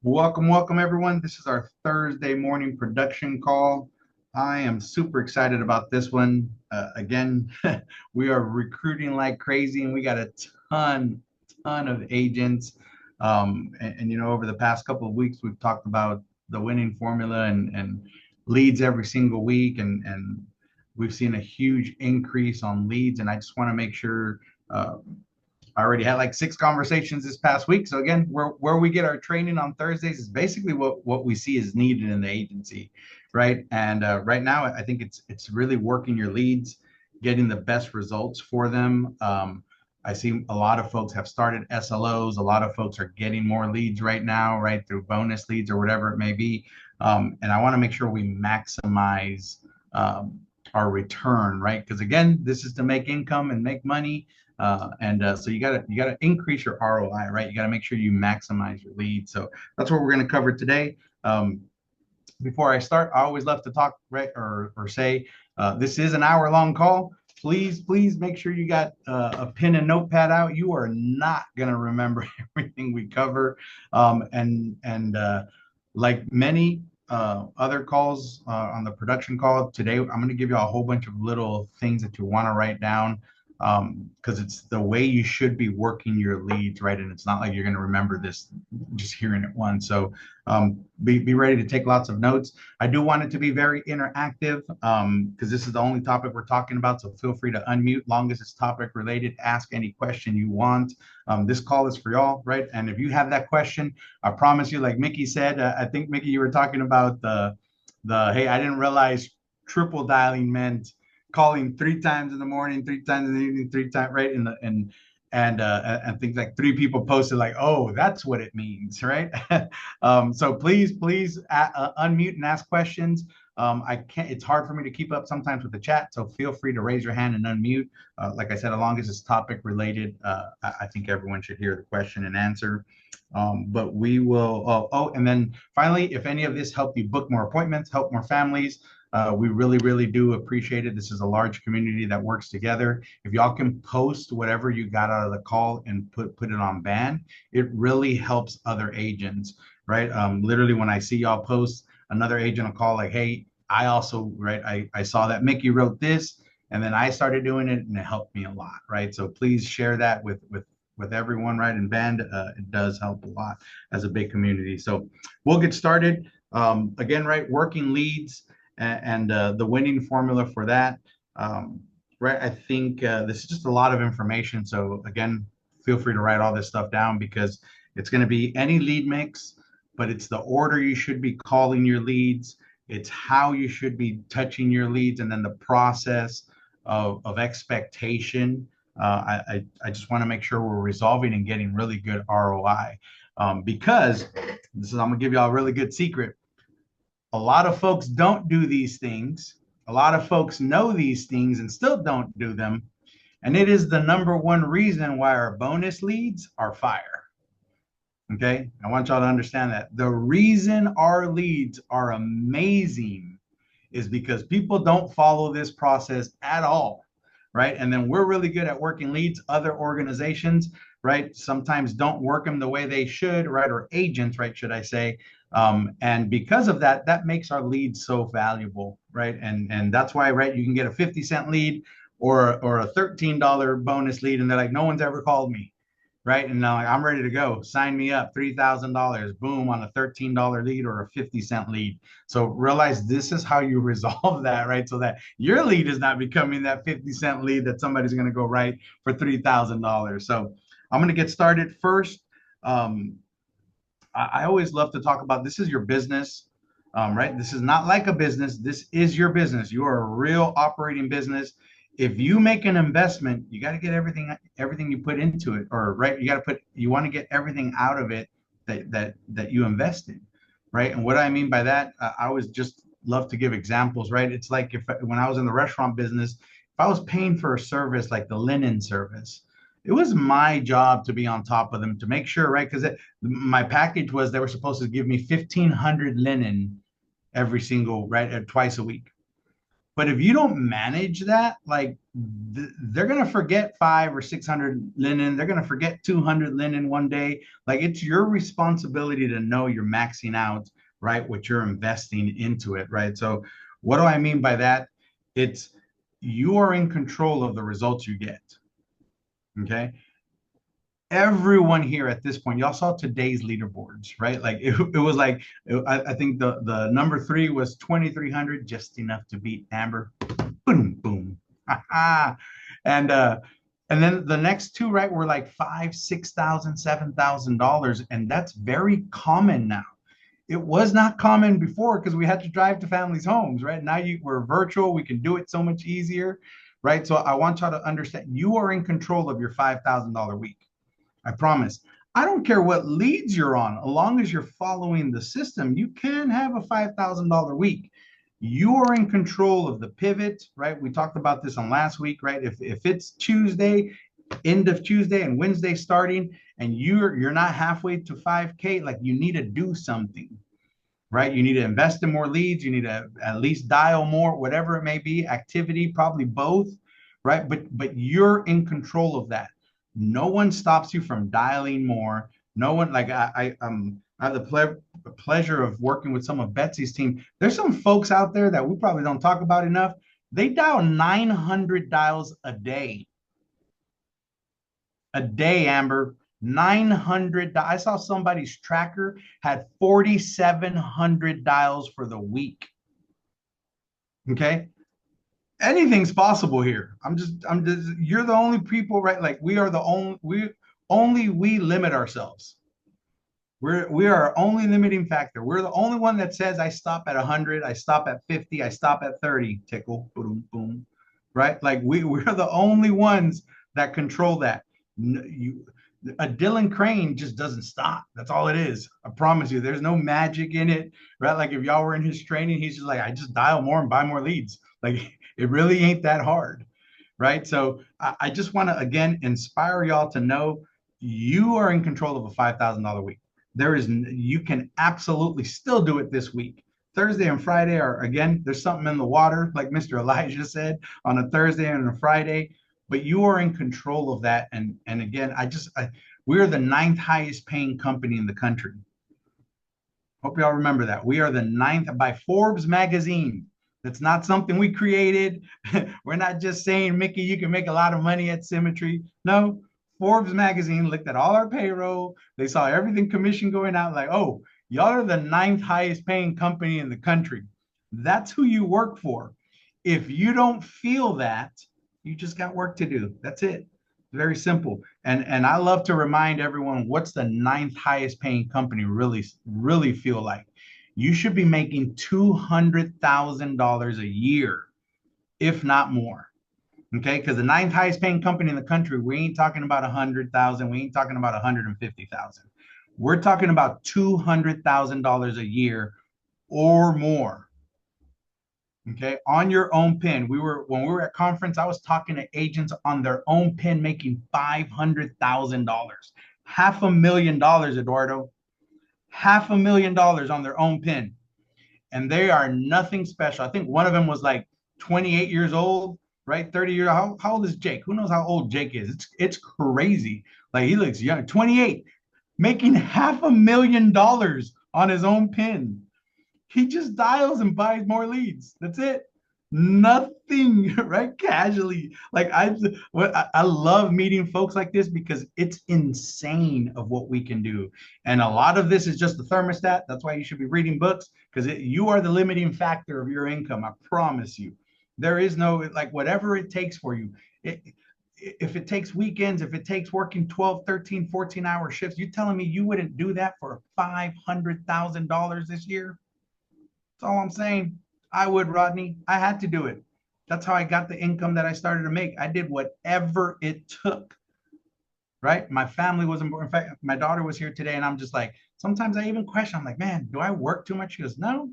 Welcome everyone. This is our Thursday morning production call. I am super excited about this one. Again, we are recruiting like crazy, and we got a ton of agents. Over the past couple of weeks, we've talked about the winning formula and leads every single week, and we've seen a huge increase on leads. And I just want to make sure. I already had like 6 conversations this past week. So again, where we get our training on Thursdays is basically what we see is needed in the agency, right? And right now, I think it's really working your leads, getting the best results for them. I see a lot of folks have started SLOs. A lot of folks are getting more leads right now, right, through bonus leads or whatever it may be. And I want to make sure we maximize our return, right? Because again, this is to make income and make money. So you gotta increase your ROI, right? You gotta make sure you maximize your lead. So that's what we're gonna cover today. Before I start, I always love to talk, right, or say this is an hour-long call. Please make sure you got a pen and notepad out. You are not gonna remember everything we cover, like many other calls on the production call today, I'm going to give you a whole bunch of little things that you want to write down because it's the way you should be working your leads, right? And it's not like you're going to remember this just hearing it once. So be ready to take lots of notes. I do want it to be very interactive because this is the only topic we're talking about. So feel free to unmute, long as it's topic related, ask any question you want. This call is for y'all, right? And if you have that question, I promise you, like Mickey said, I think Mickey, you were talking about hey, I didn't realize triple dialing meant calling 3 times in the morning, 3 times in the evening, 3 times, right? And things like 3 people posted like, oh, that's what it means, right? So please unmute and ask questions. I can't, it's hard for me to keep up sometimes with the chat, so feel free to raise your hand and unmute. Like I said, as long as it's topic related, I think everyone should hear the question and answer. But we will, and then finally, if any of this helped you book more appointments, help more families, we really do appreciate it. This is a large community that works together. If y'all can post whatever you got out of the call and put it on band, it really helps other agents, right? Literally, when I see y'all post, another agent will call like, hey, I also, right, I saw that Mickey wrote this, and then I started doing it, and it helped me a lot, right? So please share that with everyone, right? And band, it does help a lot as a big community. So we'll get started. Again, right, working leads and the winning formula for that, right? I think this is just a lot of information. So again, feel free to write all this stuff down because it's going to be any lead mix, but it's the order you should be calling your leads. It's how you should be touching your leads, and then the process of expectation. I just want to make sure we're resolving and getting really good ROI because this is, I'm going to give you all a really good secret. A lot of folks don't do these things. A lot of folks know these things and still don't do them. And it is the number one reason why our bonus leads are fire. Okay. I want y'all to understand that. The reason our leads are amazing is because people don't follow this process at all. Right. And then we're really good at working leads. Other organizations, right, sometimes don't work them the way they should, right? Or agents, right, should I say. And because of that, that makes our leads so valuable, right? And that's why, right, you can get a 50-cent lead or a $13 bonus lead, and they're like, no one's ever called me, right? And now I'm ready to go. Sign me up, $3,000, boom, on a $13 lead or a 50-cent lead. So realize this is how you resolve that, right? So that your lead is not becoming that 50-cent lead that somebody's going to go write for $3,000. So I'm going to get started first. I always love to talk about this is your business, right? This is not like a business. This is your business. You are a real operating business. If you make an investment, you got to get everything you put into it, or right, you want to get everything out of it that you invest in, right? And what I mean by that, I always just love to give examples, right? It's like when I was in the restaurant business, if I was paying for a service like the linen service, it was my job to be on top of them to make sure, right? Because my package was they were supposed to give me 1,500 linen every single, right, twice a week. But if you don't manage that, like they're gonna forget 5 or 600 linen. They're gonna forget 200 linen one day. Like it's your responsibility to know you're maxing out, right? What you're investing into it, right? So, what do I mean by that? It's you are in control of the results you get. Okay, everyone here at this point, y'all saw today's leaderboards, right? Like it was like I think the number three was 2,300, just enough to beat Amber. Boom, boom. and and then the next two, right, were like 5, 6,000, $7,000, and that's very common now. It was not common before because we had to drive to families' homes, right? Now we're virtual, we can do it so much easier, right? So I want y'all to understand you are in control of your $5,000 week. I promise. I don't care what leads you're on, as long as you're following the system, you can have a $5,000 week. You are in control of the pivot, right? We talked about this on last week, right? If it's Tuesday, end of Tuesday and Wednesday starting, and you're not halfway to 5K, like you need to do something, right? You need to invest in more leads. You need to at least dial more, whatever it may be, activity, probably both, right? But you're in control of that. No one stops you from dialing more. No one, like I have the pleasure of working with some of Betsy's team. There's some folks out there that we probably don't talk about enough. They dial 900 dials a day, Amber. 900. I saw somebody's tracker had 4,700 dials for the week. Okay. Anything's possible here. You're the only people, right? Like we are the only we limit ourselves. We are our only limiting factor. We're the only one that says I stop at 100, I stop at 50, I stop at 30. Tickle, boom, boom, right? Like we're the only ones that control that. A Dylan Crane just doesn't stop. That's all it is. I promise you. There's no magic in it, right? Like if y'all were in his training, he's just like, I just dial more and buy more leads. Like it really ain't that hard, right? So I just want to again inspire y'all to know you are in control of a $5,000 week. You can absolutely still do it this week. Thursday and Friday are again, there's something in the water, like Mr. Elijah said, on a Thursday and a Friday, but you are in control of that. And again, we're the ninth highest paying company in the country. Hope y'all remember that. We are the ninth by Forbes magazine. That's not something we created. We're not just saying, Mickey, you can make a lot of money at Symmetry. No, Forbes magazine looked at all our payroll. They saw everything commission going out like, oh, y'all are the ninth highest paying company in the country. That's who you work for. If you don't feel that, you just got work to do. That's it. Very simple. And I love to remind everyone what's the ninth highest paying company really feel like. You should be making $200,000 a year, if not more. Okay, because the ninth highest paying company in the country, we ain't talking about 100,000. We ain't talking about 150,000. We're talking about $200,000 a year or more. Okay, on your own pin. When we were at conference, I was talking to agents on their own pin making $500,000, $500,000, Eduardo, $500,000 on their own pin, and they are nothing special. I think one of them was like 28 years old, right? 30 years. How old is Jake? Who knows how old Jake is? It's crazy. Like he looks young, 28, making $500,000 on his own pin. He just dials and buys more leads. That's it. Nothing, right? Casually. Like I love meeting folks like this because it's insane of what we can do. And a lot of this is just the thermostat. That's why you should be reading books because you are the limiting factor of your income. I promise you. There is no, like, whatever it takes for you. If it takes weekends, if it takes working 12, 13, 14-hour shifts, you telling me you wouldn't do that for $500,000 this year? That's all I'm saying. I would, Rodney. I had to do it. That's how I got the income that I started to make. I did whatever it took. Right? My family was important. In fact, my daughter was here today, and I'm just like, sometimes I even question. I'm like, man, do I work too much? She goes, no.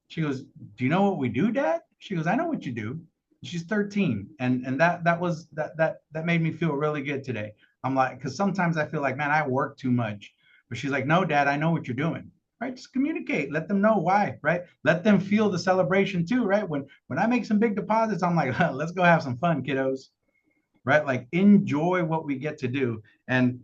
She goes, do you know what we do, Dad? She goes, I know what you do. She's 13, and that made me feel really good today. I'm like, because sometimes I feel like, man, I work too much. But she's like, no, Dad, I know what you're doing. right? Just communicate, let them know why, right? Let them feel the celebration too, right? When I make some big deposits, I'm like, let's go have some fun, kiddos, right? Like enjoy what we get to do. And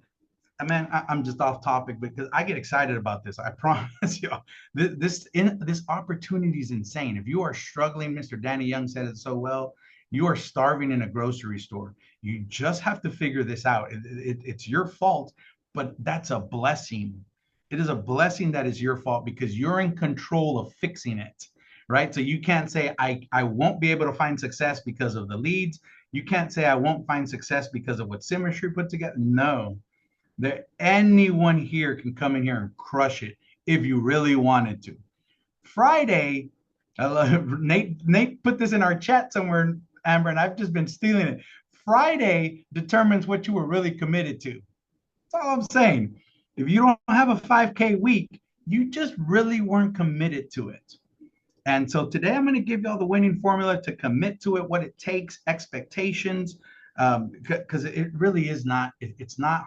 man, I'm just off topic because I get excited about this. I promise you, this opportunity is insane. If you are struggling, Mr. Danny Young said it so well. You are starving in a grocery store. You just have to figure this out. It's your fault, but that's a blessing. It is a blessing that is your fault because you're in control of fixing it, right? So you can't say I won't be able to find success because of the leads. You can't say I won't find success because of what Symmetry put together. No, that anyone here can come in here and crush it if you really wanted to. Friday, Nate put this in our chat somewhere, Amber, and I've just been stealing it. Friday determines what you were really committed to. That's all I'm saying. If you don't have a 5K week, you just really weren't committed to it. And so today I'm going to give y'all the winning formula to commit to it, what it takes, expectations, because it really is not, it's not,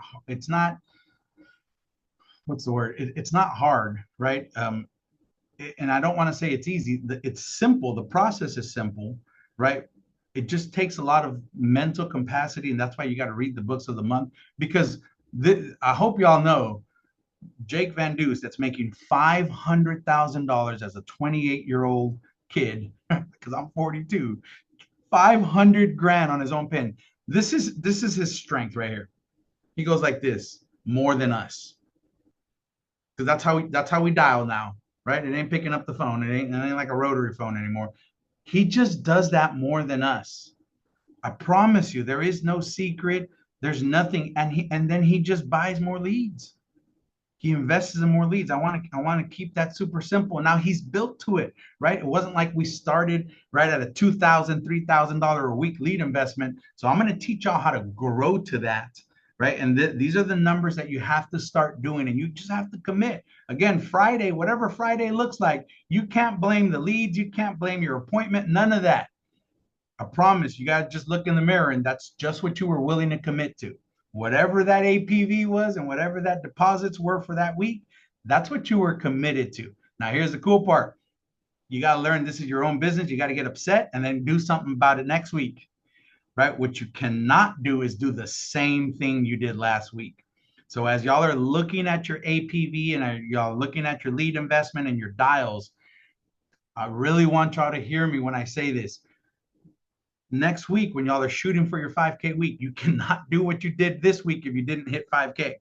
what's the word? It's not hard, right? And I don't want to say it's easy. It's simple. The process is simple, right? It just takes a lot of mental capacity. And that's why you got to read the books of the month because I hope y'all know Jake Van Dusen that's making $500,000 as a 28-year-old kid, because I'm 42, 500 grand on his own pen. This is his strength right here. He goes like this, more than us. Because that's how we dial now, right? It ain't picking up the phone. It ain't like a rotary phone anymore. He just does that more than us. I promise you, there is no secret. There's nothing, and then he just buys more leads. He invests in more leads. I want to keep that super simple. Now he's built to it, right? It wasn't like we started right at a $2,000, $3,000 a week lead investment. So I'm going to teach y'all how to grow to that, right? And these are the numbers that you have to start doing, and you just have to commit. Again, Friday, whatever Friday looks like, you can't blame the leads. You can't blame your appointment. None of that. I promise you got to just look in the mirror, and that's just what you were willing to commit to. Whatever that APV was and whatever that deposits were for that week, that's what you were committed to. Now, here's the cool part. You got to learn this is your own business. You got to get upset and then do something about it next week, right? What you cannot do is do the same thing you did last week. So as y'all are looking at your APV and y'all looking at your lead investment and your dials, I really want y'all to hear me when I say this. Next week, when y'all are shooting for your 5K week, you cannot do what you did this week if you didn't hit 5K.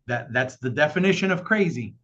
That's the definition of crazy.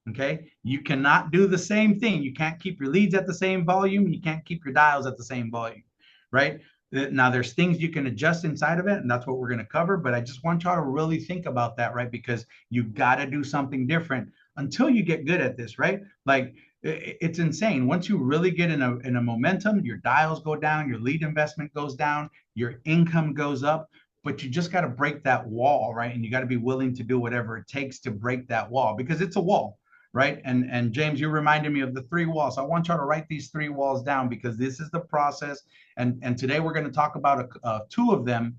Okay. You cannot do the same thing. You can't keep your leads at the same volume. You can't keep your dials at the same volume, right? Now there's things you can adjust inside of it, and that's what we're going to cover. But I just want y'all to really think about that, right? Because you got to do something different until you get good at this, right? Like it's insane. Once you really get in a momentum, your dials go down, your lead investment goes down, your income goes up. But you just got to break that wall, right? And you got to be willing to do whatever it takes to break that wall because it's a wall, right? And James, you reminded me of the 3 walls. So I want y'all to write these 3 walls down because this is the process. And today we're going to talk about 2 of them,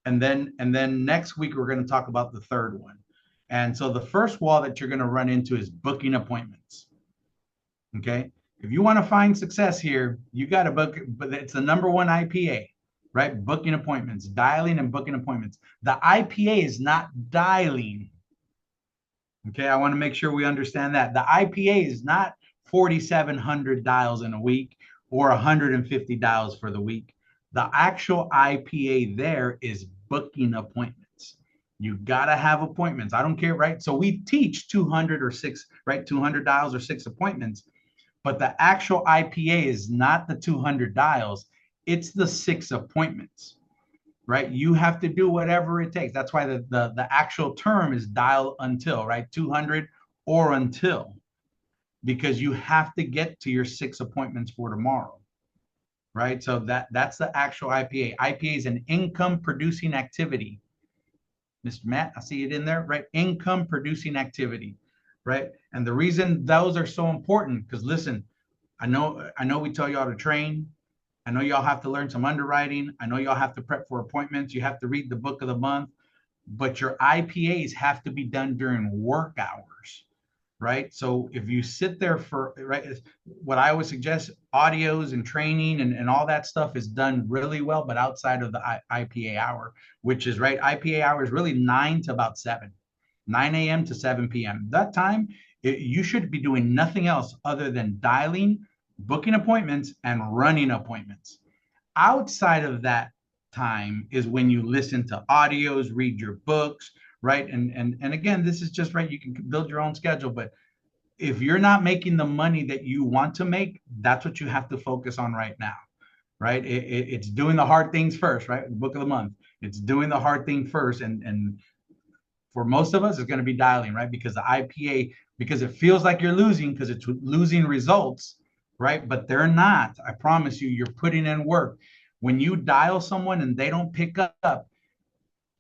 and then next week we're going to talk about the 3rd one. And so the first wall that you're going to run into is booking appointments. Okay, if you want to find success here, you got to book. But it's the #1 IPA, right? Booking appointments, dialing and booking appointments. The IPA is not dialing. Okay, I want to make sure we understand that. The IPA is not 4,700 dials in a week or 150 dials for the week. The actual IPA there is booking appointments. You got to have appointments. I don't care, right? So we teach 200 or 6, right? 200 dials or 6 appointments. But the actual IPA is not the 200 dials. It's the 6 appointments. Right? You have to do whatever it takes. That's why the actual term is dial until, right? 200 or until, because you have to get to your 6 appointments for tomorrow, right? So that's the actual IPA. IPA is an income producing activity. Mr. Matt, I see it in there, right? Income producing activity, right? And the reason those are so important, because listen, I know we tell y'all to train. I know y'all have to learn some underwriting. I know y'all have to prep for appointments. You have to read the book of the month, but your IPAs have to be done during work hours, right? So if you sit there for, right, what I would suggest, audios and training and all that stuff is done really well, but outside of the IPA hour, which is, right, IPA hour is really 9 to about 7, 9 a.m. to 7 p.m. That time, you should be doing nothing else other than dialing, booking appointments, and running appointments. Outside of that time is when you listen to audios, read your books, right? And again, this is just, right, you can build your own schedule, but if you're not making the money that you want to make, that's what you have to focus on right now, right? It's doing the hard things first, right? Book of the month. It's doing the hard thing first, and for most of us, it's going to be dialing, right? Because the IPA, because it feels like you're losing, because it's losing results, right? But they're not. I promise you, you're putting in work. When you dial someone and they don't pick up,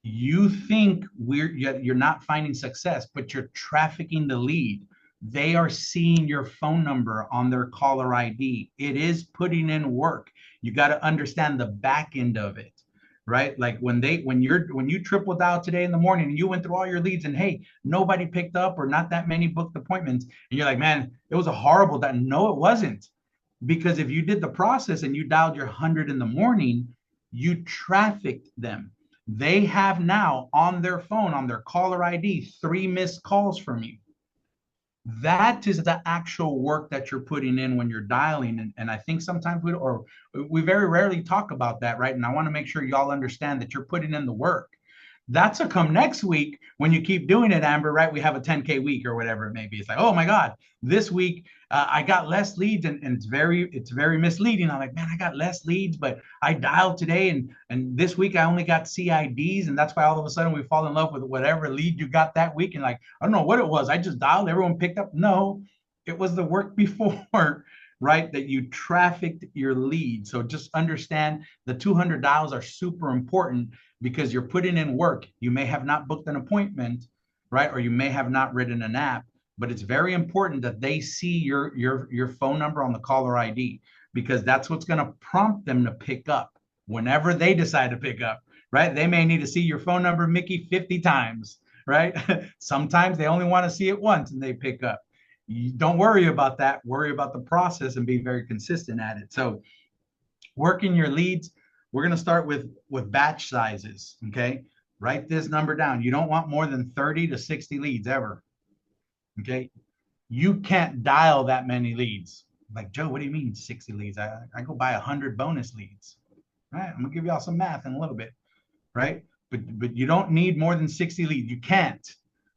you think you're not finding success, but you're trafficking the lead. They are seeing your phone number on their caller ID. It is putting in work. You got to understand the back end of it, right? Like when you triple dial today in the morning and you went through all your leads and hey, nobody picked up or not that many booked appointments, and you're like, man, it was a horrible that. No, it wasn't. Because if you did the process and you dialed your 100 in the morning, you trafficked them. They have now on their phone, on their caller ID, 3 missed calls from you. That is the actual work that you're putting in when you're dialing. And I think sometimes we very rarely talk about that, right? And I want to make sure y'all understand that you're putting in the work. That's a come next week when you keep doing it, Amber, right? We have a 10K week or whatever it may be. It's like, oh my God, this week I got less leads, and it's very misleading. I'm like, man, I got less leads, but I dialed today, and this week I only got CIDs, and that's why all of a sudden we fall in love with whatever lead you got that week. And like, I don't know what it was. I just dialed, everyone picked up. No, it was the work before, right? That you trafficked your lead. So just understand the $200 are super important because you're putting in work. You may have not booked an appointment, right? Or you may have not written an app, but it's very important that they see your phone number on the caller ID, because that's what's going to prompt them to pick up whenever they decide to pick up, right? They may need to see your phone number, Mickey, 50 times, right? Sometimes they only want to see it once and they pick up. You don't worry about that. Worry about the process and be very consistent at it. So working your leads, we're going to start with batch sizes. Okay. Write this number down. You don't want more than 30 to 60 leads ever. Okay. You can't dial that many leads. Like, Joe, what do you mean 60 leads? I go buy 100 bonus leads. All right. I'm going to give y'all some math in a little bit. Right. But you don't need more than 60 leads. You can't.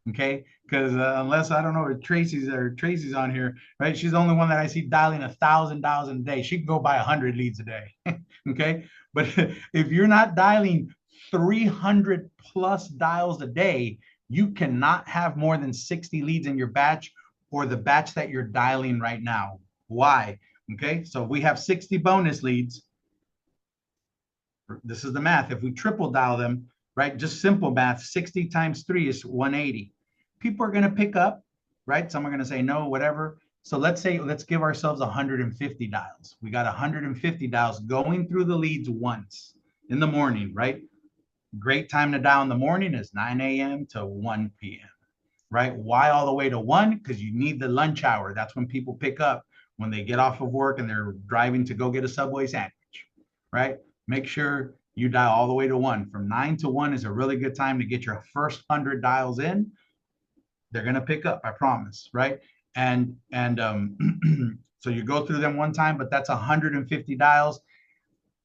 Okay. Because unless, I don't know, if Tracy's on here, right? She's the only one that I see dialing $1,000 a day. She can go buy 100 leads a day. Okay. But if you're not dialing 300 plus dials a day, you cannot have more than 60 leads in your batch or the batch that you're dialing right now. Why? Okay. So we have 60 bonus leads. This is the math. If we triple dial them, right? Just simple math, 60 times 3 is 180. People are going to pick up, right? Some are going to say no, whatever. So let's give ourselves 150 dials. We got 150 dials going through the leads once in the morning, right? Great time to dial in the morning is 9 a.m. to 1 p.m., right? Why all the way to 1? Because you need the lunch hour. That's when people pick up, when they get off of work and they're driving to go get a Subway sandwich, right? Make sure you dial all the way to 1. From 9 to 1 is a really good time to get your first 100 dials in. They're going to pick up, I promise, right? And so you go through them one time, but that's 150 dials.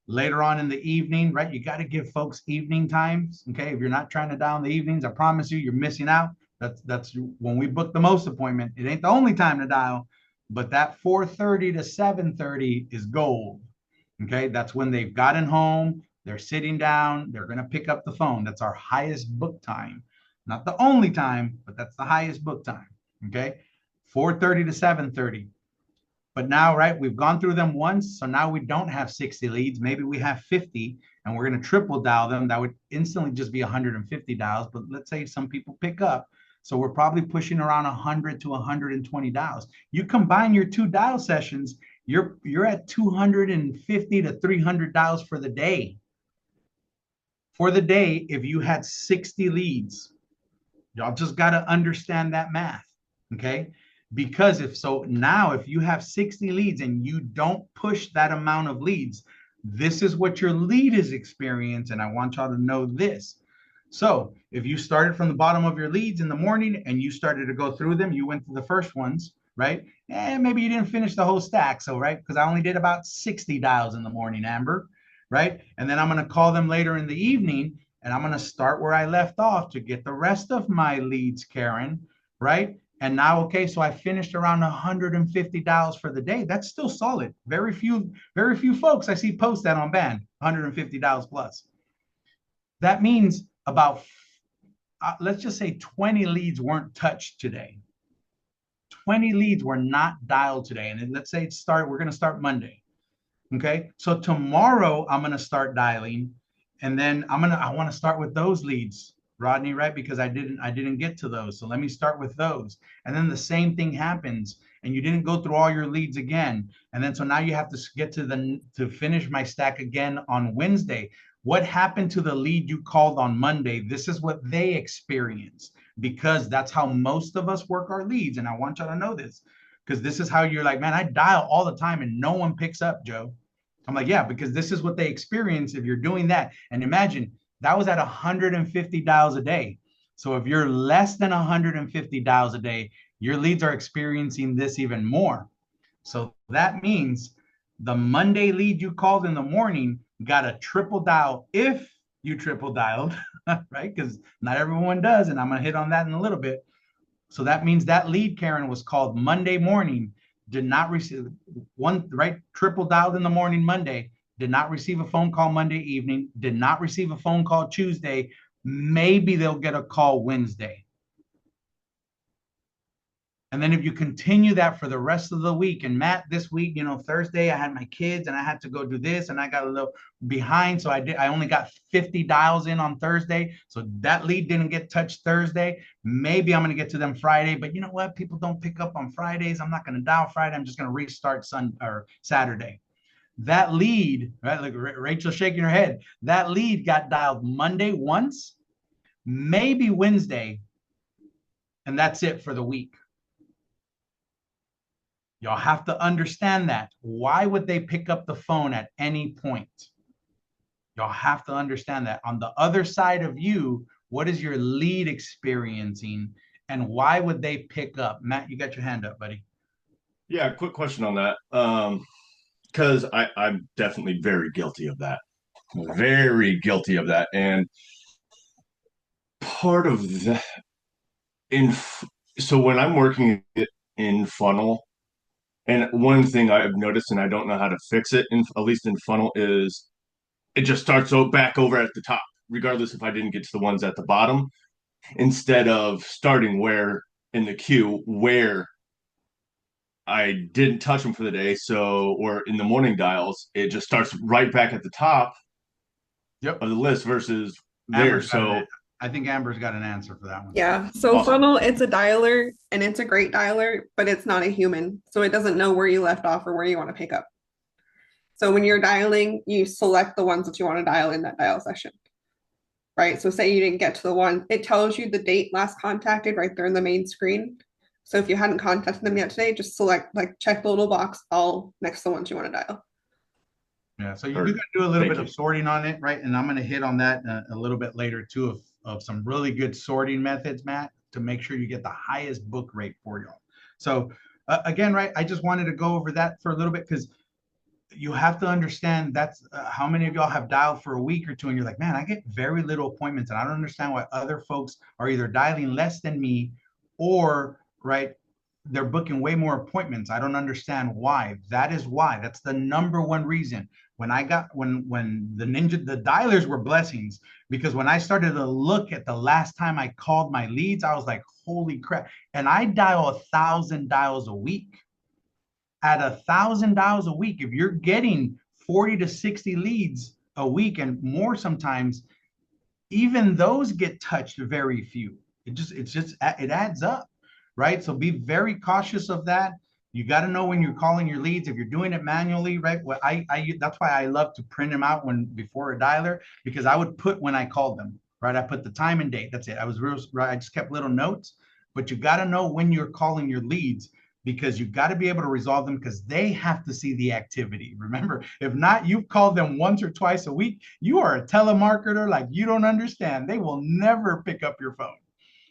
Later on in the evening, right? You got to give folks evening times, okay? If you're not trying to dial in the evenings, I promise you, you're missing out. That's when we book the most appointment. It ain't the only time to dial, but that 4:30 to 7:30 is gold, okay? That's when they've gotten home, they're sitting down, they're going to pick up the phone. That's our highest book time. Not the only time, but that's the highest book time, okay? 4:30 to 7:30. But now, right, we've gone through them once, so now we don't have 60 leads. Maybe we have 50, and we're going to triple dial them. That would instantly just be 150 dials, but let's say some people pick up. So we're probably pushing around 100 to 120 dials. You combine your 2 dial sessions, you're at 250 to 300 dials for the day. For the day, if you had 60 leads, y'all just got to understand that math, okay? Because if you have 60 leads and you don't push that amount of leads, this is what your lead is experiencing. And I want y'all to know this. So if you started from the bottom of your leads in the morning and you started to go through them, you went through the first ones, right? And maybe you didn't finish the whole stack. So, right, because I only did about 60 dials in the morning, Amber, right? And then I'm going to call them later in the evening and I'm going to start where I left off to get the rest of my leads, Karen, right? And now, okay, so I finished around $150 for the day. That's still solid. Very few folks I see post that on band, $150 plus. That means about, let's just say 20 leads weren't touched today. 20 leads were not dialed today. And let's say we're going to start Monday. Okay. So tomorrow I'm going to start dialing and then I want to start with those leads, Rodney, right? Because I didn't get to those. So let me start with those. And then the same thing happens and you didn't go through all your leads again. And then, so now you have to get to finish my stack again on Wednesday. What happened to the lead you called on Monday? This is what they experienced because that's how most of us work our leads. And I want y'all to know this because this is how you're like, man, I dial all the time and no one picks up, Joe. I'm like, yeah, because this is what they experience if you're doing that. And imagine that was at 150 dials a day. So if you're less than 150 dials a day, your leads are experiencing this even more. So that means the Monday lead you called in the morning got a triple dial if you triple dialed, right? Because not everyone does. And I'm going to hit on that in a little bit. So that means that lead, Karen, was called Monday morning, did not receive one, right? Triple dialed in the morning Monday, did not receive a phone call Monday evening, did not receive a phone call Tuesday. Maybe they'll get a call Wednesday. And then if you continue that for the rest of the week, and Matt, this week, Thursday, I had my kids and I had to go do this and I got a little behind. So I only got 50 dials in on Thursday. So that lead didn't get touched Thursday. Maybe I'm going to get to them Friday, but you know what? People don't pick up on Fridays. I'm not going to dial Friday. I'm just going to restart Saturday. That lead, right? Like Rachel shaking her head. That lead got dialed Monday once, maybe Wednesday, and that's it for the week. Y'all have to understand that. Why would they pick up the phone at any point? Y'all have to understand that. On the other side of you, what is your lead experiencing and why would they pick up? Matt, you got your hand up, buddy. Yeah, quick question on that. Because I'm definitely very guilty of that. Very guilty of that. And part of that in so when I'm working it in funnel, and one thing I've noticed, and I don't know how to fix it, at least in funnel, is it just starts back over at the top, regardless if I didn't get to the ones at the bottom, instead of starting where in the queue where I didn't touch them for the day. So, or in the morning dials, it just starts right back at the top Yep. of the list versus there. Amber's got So, an, I think Amber's got an answer for that one. Yeah. So awesome. funnel, it's a dialer and it's a great dialer, but it's not a human. So it doesn't know where you left off or where you want to pick up. So when you're dialing, you select the ones that you want to dial in that dial session. Right. So say you didn't get to the one, it tells you the date last contacted right there in the main screen. So if you hadn't contacted them yet today, just select, like, check the little box all next to the ones you want to dial. Yeah, so you do got to do a little Thank bit you. of sorting on it, right? And I'm going to hit on that a little bit later too of some really good sorting methods, Matt, to make sure you get the highest book rate for y'all. So again, right, I just wanted to go over that for a little bit because you have to understand that's how many of y'all have dialed for a week or two and you're like, man, I get very little appointments and I don't understand why other folks are either dialing less than me or, right, they're booking way more appointments. I don't understand why. That is why. That's the number one reason. When the dialers were blessings, because when I started to look at the last time I called my leads, I was like, holy crap. And I dial 1,000 dials a week. At 1,000 dials a week, if you're getting 40 to 60 leads a week and more sometimes, even those get touched very few. It adds up, right? So be very cautious of that. You got to know when you're calling your leads. If you're doing it manually, right? Well, I that's why I love to print them out before a dialer, because I would put when I called them, right? I put the time and date. That's it. I just kept little notes, but you got to know when you're calling your leads, because you got to be able to resolve them because they have to see the activity. Remember, if not, you've called them once or twice a week. You are a telemarketer like you don't understand. They will never pick up your phone,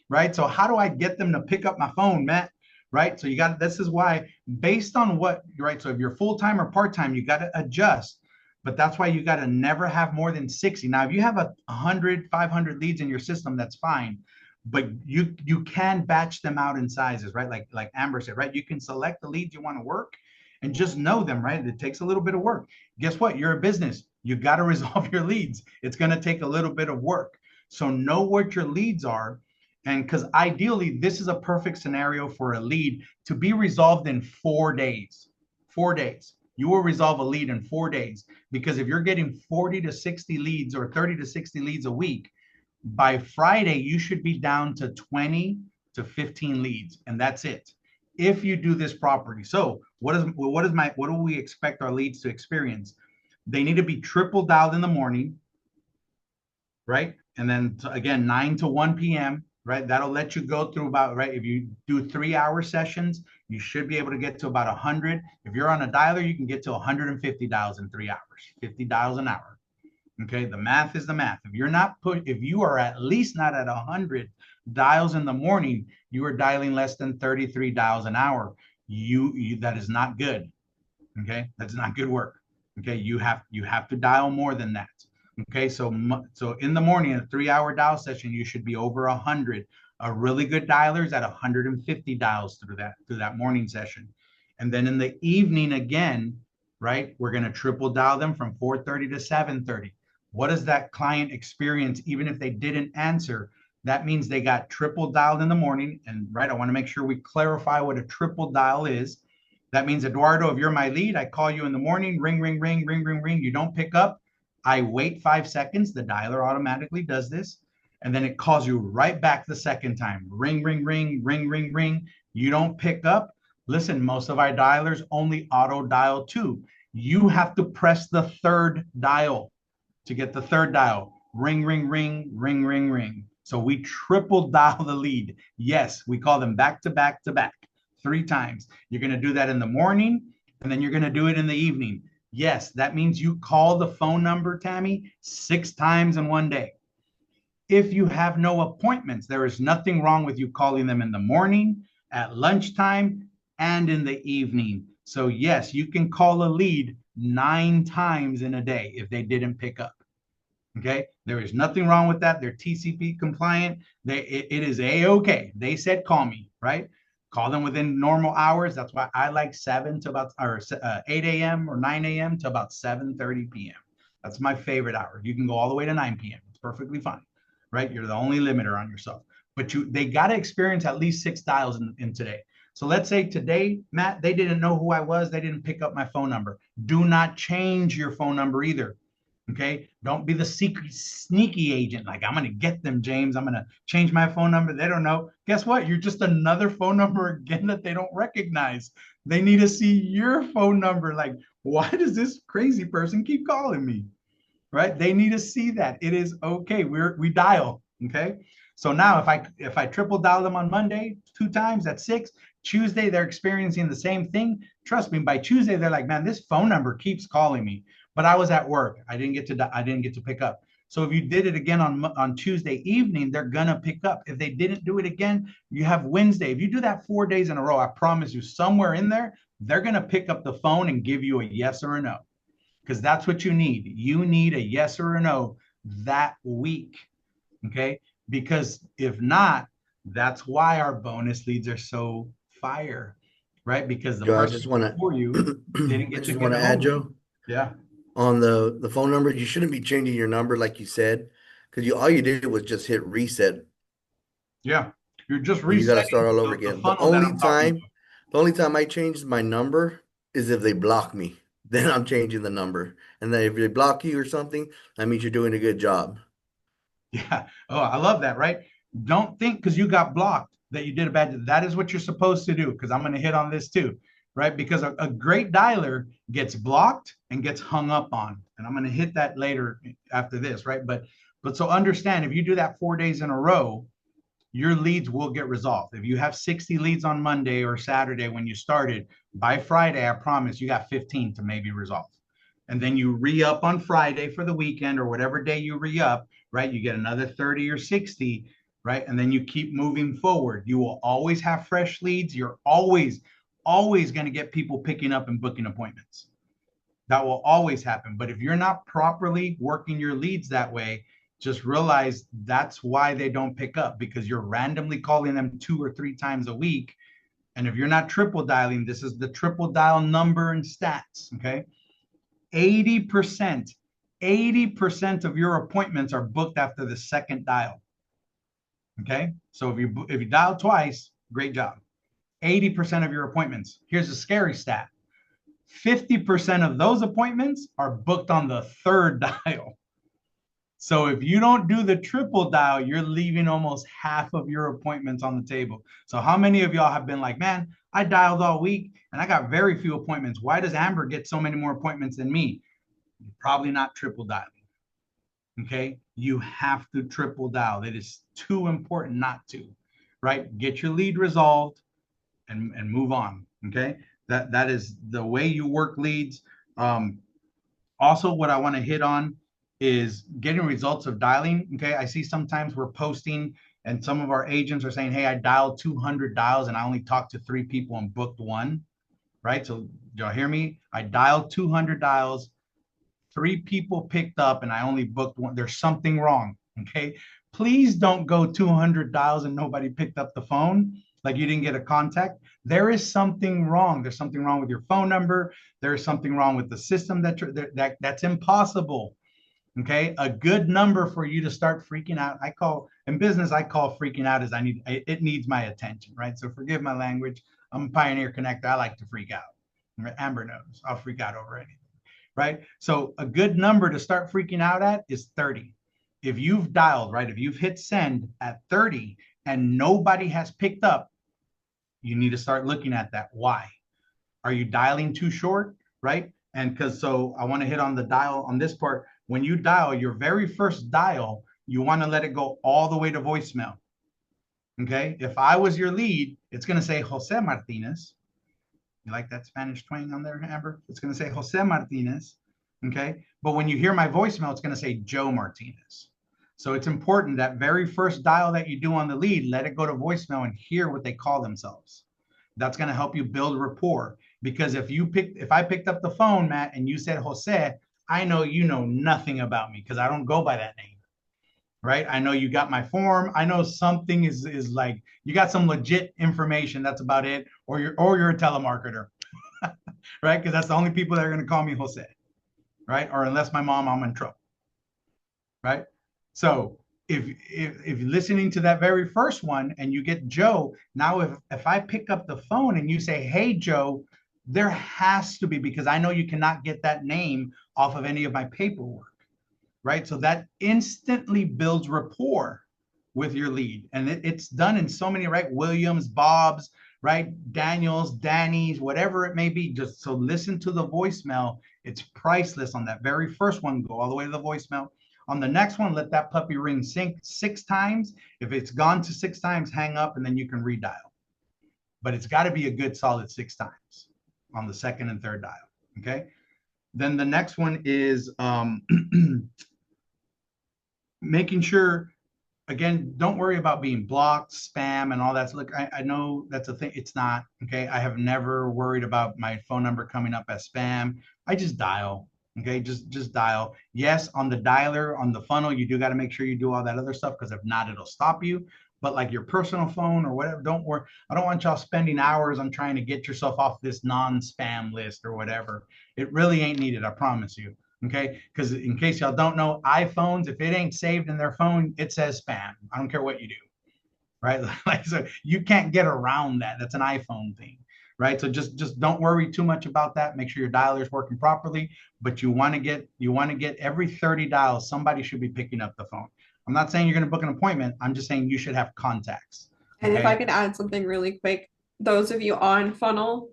right? So how do I get them to pick up my phone, Matt? Right? So you got, this is why, based on what, right? So if you're full-time or part-time, you got to adjust. But that's why you got to never have more than 60. Now, if you have 100, 500 leads in your system, that's fine. But you can batch them out in sizes, right? Like Amber said, right? You can select the leads you want to work and just know them, right? It takes a little bit of work. Guess what? You're a business. You got to resolve your leads. It's going to take a little bit of work. So know what your leads are. And because ideally, this is a perfect scenario for a lead to be resolved in 4 days. 4 days. You will resolve a lead in 4 days, because if you're getting 40 to 60 leads or 30 to 60 leads a week, by Friday, you should be down to 20 to 15 leads, and that's it. If you do this properly. So what do we expect our leads to experience? They need to be triple dialed in the morning, right? And then again, 9 to 1 p.m., right? That'll let you go through about, right? If you do 3-hour sessions, you should be able to get to about 100. If you're on a dialer, you can get to 150 dials in 3 hours, 50 dials an hour. Okay, the math is the math. If you're not if you are at least not at 100 dials in the morning, you are dialing less than 33 dials an hour. That is not good. Okay, that's not good work. Okay, you have to dial more than that. Okay, so in the morning, a 3-hour dial session, you should be over 100. A really good dialer is at 150 dials through that morning session, and then in the evening again, right? We're going to triple dial them from 4:30 to 7:30. What does that client experience even if they didn't answer? That means they got triple dialed in the morning. And right, I want to make sure we clarify what a triple dial is. That means, Eduardo, if you're my lead, I call you in the morning, ring, ring, ring, ring, ring, ring. You don't pick up. I wait 5 seconds. The dialer automatically does this. And then it calls you right back the second time. Ring, ring, ring, ring, ring, ring. You don't pick up. Listen, most of our dialers only auto dial 2. You have to press the third dial to get the third dial. Ring, ring, ring, ring, ring, ring. So we triple dial the lead. Yes, we call them back to back to back 3 times. You're going to do that in the morning, and then you're going to do it in the evening. Yes, that means you call the phone number, Tammy, 6 times in one day. If you have no appointments, there is nothing wrong with you calling them in the morning, at lunchtime, and in the evening. So yes, you can call a lead 9 times in a day if they didn't pick up. Okay, there is nothing wrong with that. They're TCP compliant. It is a-okay. They said call me, right? Call them within normal hours. That's why I like 7 to about 8 a.m. or 9 a.m. to about 7:30 p.m. That's my favorite hour. You can go all the way to 9 p.m. It's perfectly fine, right? You're the only limiter on yourself. But they got to experience at least 6 dials in today. So let's say today, Matt, they didn't know who I was. They didn't pick up my phone number. Do not change your phone number either. Okay. Don't be the secret sneaky agent. Like, I'm going to get them, James. I'm going to change my phone number. They don't know. Guess what? You're just another phone number again that they don't recognize. They need to see your phone number. Like, why does this crazy person keep calling me? Right? They need to see that. It is okay. We dial. Okay. So now if I triple dial them on Monday 2 times, that's 6. Tuesday, they're experiencing the same thing. Trust me, by Tuesday, they're like, man, this phone number keeps calling me. But I was at work. I didn't get to pick up. So if you did it again on Tuesday evening, they're gonna pick up. If they didn't do it again, you have Wednesday. If you do that 4 days in a row, I promise you, somewhere in there, they're gonna pick up the phone and give you a yes or a no, because that's what you need. You need a yes or a no that week, okay? Because if not, that's why our bonus leads are so fire, right? Because the person before you didn't get to get a hold of you. Yeah. On the phone number, you shouldn't be changing your number like you said, because all you did was just hit reset. Yeah, you're just resetting. You got to start all over again. The only time I change my number is if they block me. Then I'm changing the number. And then if they block you or something, that means you're doing a good job. Yeah. Oh, I love that, right? Don't think because you got blocked that you did a bad job. That is what you're supposed to do, because I'm going to hit on this too, right? Because a great dialer gets blocked and gets hung up on. And I'm going to hit that later after this, right? But so understand, if you do that 4 days in a row, your leads will get resolved. If you have 60 leads on Monday or Saturday when you started, by Friday, I promise you got 15 to maybe resolve. And then you re-up on Friday for the weekend or whatever day you re-up, right? You get another 30 or 60, right? And then you keep moving forward. You will always have fresh leads. You're always going to get people picking up and booking appointments. That will always happen. But if you're not properly working your leads that way, just realize that's why they don't pick up, because you're randomly calling them 2 or 3 times a week. And if you're not triple dialing, this is the triple dial number and stats, okay? 80% of your appointments are booked after the second dial. Okay? So if you dial twice, great job. 80% of your appointments. Here's a scary stat. 50% of those appointments are booked on the third dial. So if you don't do the triple dial, you're leaving almost half of your appointments on the table. So how many of y'all have been like, man, I dialed all week and I got very few appointments. Why does Amber get so many more appointments than me? You're probably not triple dialing. Okay? You have to triple dial. It is too important not to, right? Get your lead resolved and move on. Okay? That is the way you work leads. Also, what I want to hit on is getting results of dialing. Okay, I see sometimes we're posting and some of our agents are saying, hey, I dialed 200 dials and I only talked to 3 people and booked 1, right? So y'all hear me? I dialed 200 dials, 3 people picked up and I only booked 1. There's something wrong, okay? Please don't go 200 dials and nobody picked up the phone, like you didn't get a contact. There is something wrong. There's something wrong with your phone number. There's something wrong with the system that's impossible. Okay, a good number for you to start freaking out. I call freaking out as it needs my attention, right? So forgive my language. I'm a pioneer connector. I like to freak out. Amber knows I'll freak out over anything, right? So a good number to start freaking out at is 30. If you've dialed, right, if you've hit send at 30 and nobody has picked up, you need to start looking at that. Why? Are you dialing too short, right? And so I want to hit on the dial on this part. When you dial your very first dial, you want to let it go all the way to voicemail. Okay. If I was your lead, it's going to say Jose Martinez. You like that Spanish twang on there, Amber? It's going to say Jose Martinez. Okay. But when you hear my voicemail, it's going to say Joe Martinez. So it's important that very first dial that you do on the lead, let it go to voicemail and hear what they call themselves. That's going to help you build rapport. Because if I picked up the phone, Matt, and you said Jose, I know you know nothing about me because I don't go by that name, right? I know you got my form. I know something is like you got some legit information. That's about it. Or you're a telemarketer, right? Because that's the only people that are going to call me Jose, right? Or unless my mom, I'm in trouble, right? So if you're listening to that very first one and you get Joe, now if I pick up the phone and you say, hey, Joe, there has to be, because I know you cannot get that name off of any of my paperwork, right? So that instantly builds rapport with your lead. And it's done in so many, right? Williams, Bob's, right? Daniels, Danny's, whatever it may be. Just so listen to the voicemail. It's priceless on that very first one. Go all the way to the voicemail. On the next one, let that puppy ring 6 times. If it's gone to 6 times, hang up and then you can redial. But it's got to be a good solid 6 times on the second and third dial, okay? Then the next one is making sure, again, don't worry about being blocked, spam, and all that. Look, I know that's a thing. It's not, okay? I have never worried about my phone number coming up as spam. I just dial, okay? Just dial. Yes, on the dialer, on the funnel, you do got to make sure you do all that other stuff because if not, it'll stop you. But like your personal phone or whatever, don't worry. I don't want y'all spending hours on trying to get yourself off this non-spam list or whatever. It really ain't needed, I promise you. Okay, because in case y'all don't know, iPhones, if it ain't saved in their phone, it says spam. I don't care what you do, right? Like, so you can't get around that. That's an iPhone thing, right? So just don't worry too much about that. Make sure your dialer is working properly. But you want to get every 30 dials, somebody should be picking up the phone. I'm not saying you're going to book an appointment. I'm just saying you should have contacts. And if I could add something really quick, those of you on funnel,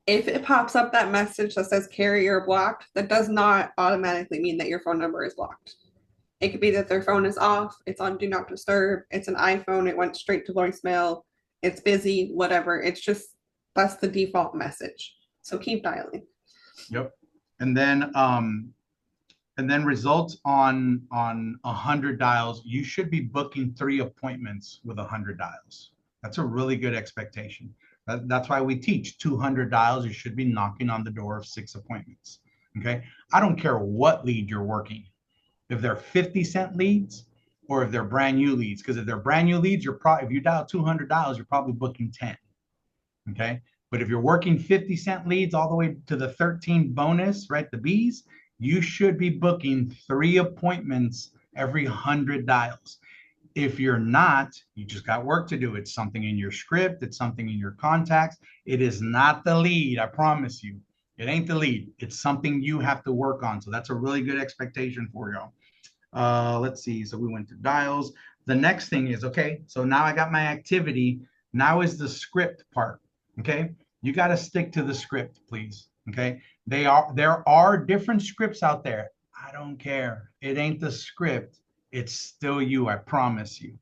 if it pops up that message that says carrier blocked, that does not automatically mean that your phone number is blocked. It could be that their phone is off, it's on do not disturb, it's an iPhone, it went straight to voicemail, it's busy, whatever. It's just that's the default message. So keep dialing. Yep. And then results on 100 dials, you should be booking 3 appointments with 100 dials. That's a really good expectation. That's why we teach 200 dials. You should be knocking on the door of 6 appointments. Okay. I don't care what lead you're working. If they're 50-cent leads or if they're brand new leads, because if they're brand new leads, if you dial 200 dials, you're probably booking 10. Okay. But if you're working 50-cent leads all the way to the 13 bonus, right, the B's, you should be booking 3 appointments every 100 dials. If you're not, you just got work to do. It's something in your script. It's something in your contacts. It is not the lead. I promise you. It ain't the lead. It's something you have to work on. So that's a really good expectation for y'all. Let's see. So we went to dials. The next thing is, okay, so now I got my activity. Now is the script part. Okay. You got to stick to the script, please. Okay. There are different scripts out there. I don't care. It ain't the script. It's still you. I promise you.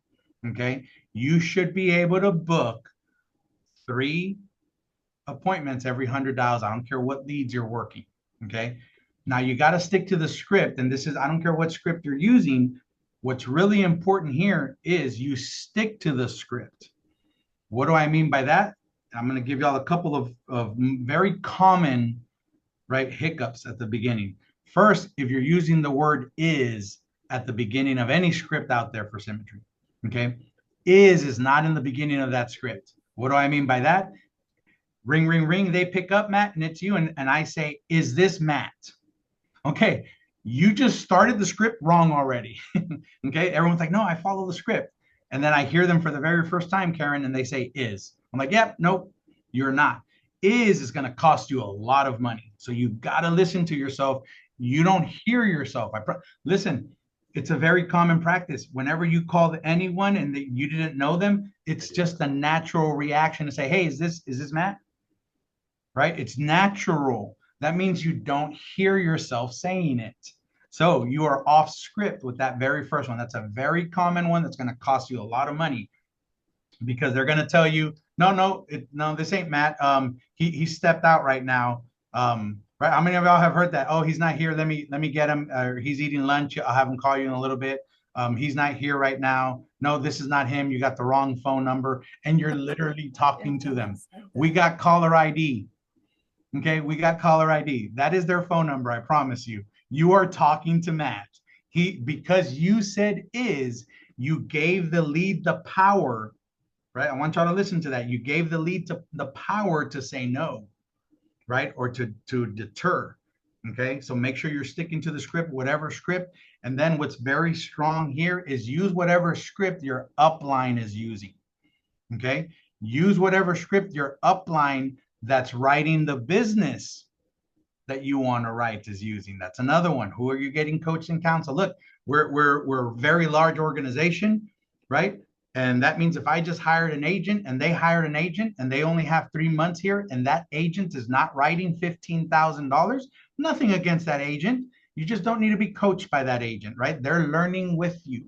Okay. You should be able to book 3 appointments every 100 dials. I don't care what leads you're working. Okay. Now you got to stick to the script. And I don't care what script you're using. What's really important here is you stick to the script. What do I mean by that? I'm going to give y'all a couple of very common, right, hiccups at the beginning. First, if you're using the word is at the beginning of any script out there for Symmetry, okay, is not in the beginning of that script. What do I mean by that? Ring, ring, ring. They pick up, Matt, and it's you. And I say, is this Matt? Okay, you just started the script wrong already. Okay, everyone's like, no, I follow the script. And then I hear them for the very first time, Karen, and they say is. I'm like, yep, nope, you're not. Is going to cost you a lot of money. So you got to listen to yourself. You don't hear yourself. Listen, it's a very common practice. Whenever you call anyone and you didn't know them, it's just a natural reaction to say, hey, is this Matt? Right? It's natural. That means you don't hear yourself saying it. So you are off script with that very first one. That's a very common one that's going to cost you a lot of money because they're going to tell you, no, this ain't Matt. He stepped out right now. Right? How many of y'all have heard that? Oh, he's not here. Let me get him. He's eating lunch. I'll have him call you in a little bit. He's not here right now. No, this is not him. You got the wrong phone number, and you're literally talking to them. We got caller ID. Okay, we got caller ID. That is their phone number. I promise you. You are talking to Matt. Because you said is, you gave the lead the power. Right? I want y'all to listen to that. You gave the lead the power to say no, right? Or to deter. Okay. So make sure you're sticking to the script, whatever script. And then what's very strong here is use whatever script your upline is using. Okay. Use whatever script your upline that's writing the business that you want to write is using. That's another one. Who are you getting coached and counsel? Look, we're a very large organization, right? And that means if I just hired an agent and they hired an agent and they only have 3 months here and that agent is not writing $15,000, nothing against that agent. You just don't need to be coached by that agent, right? They're learning with you,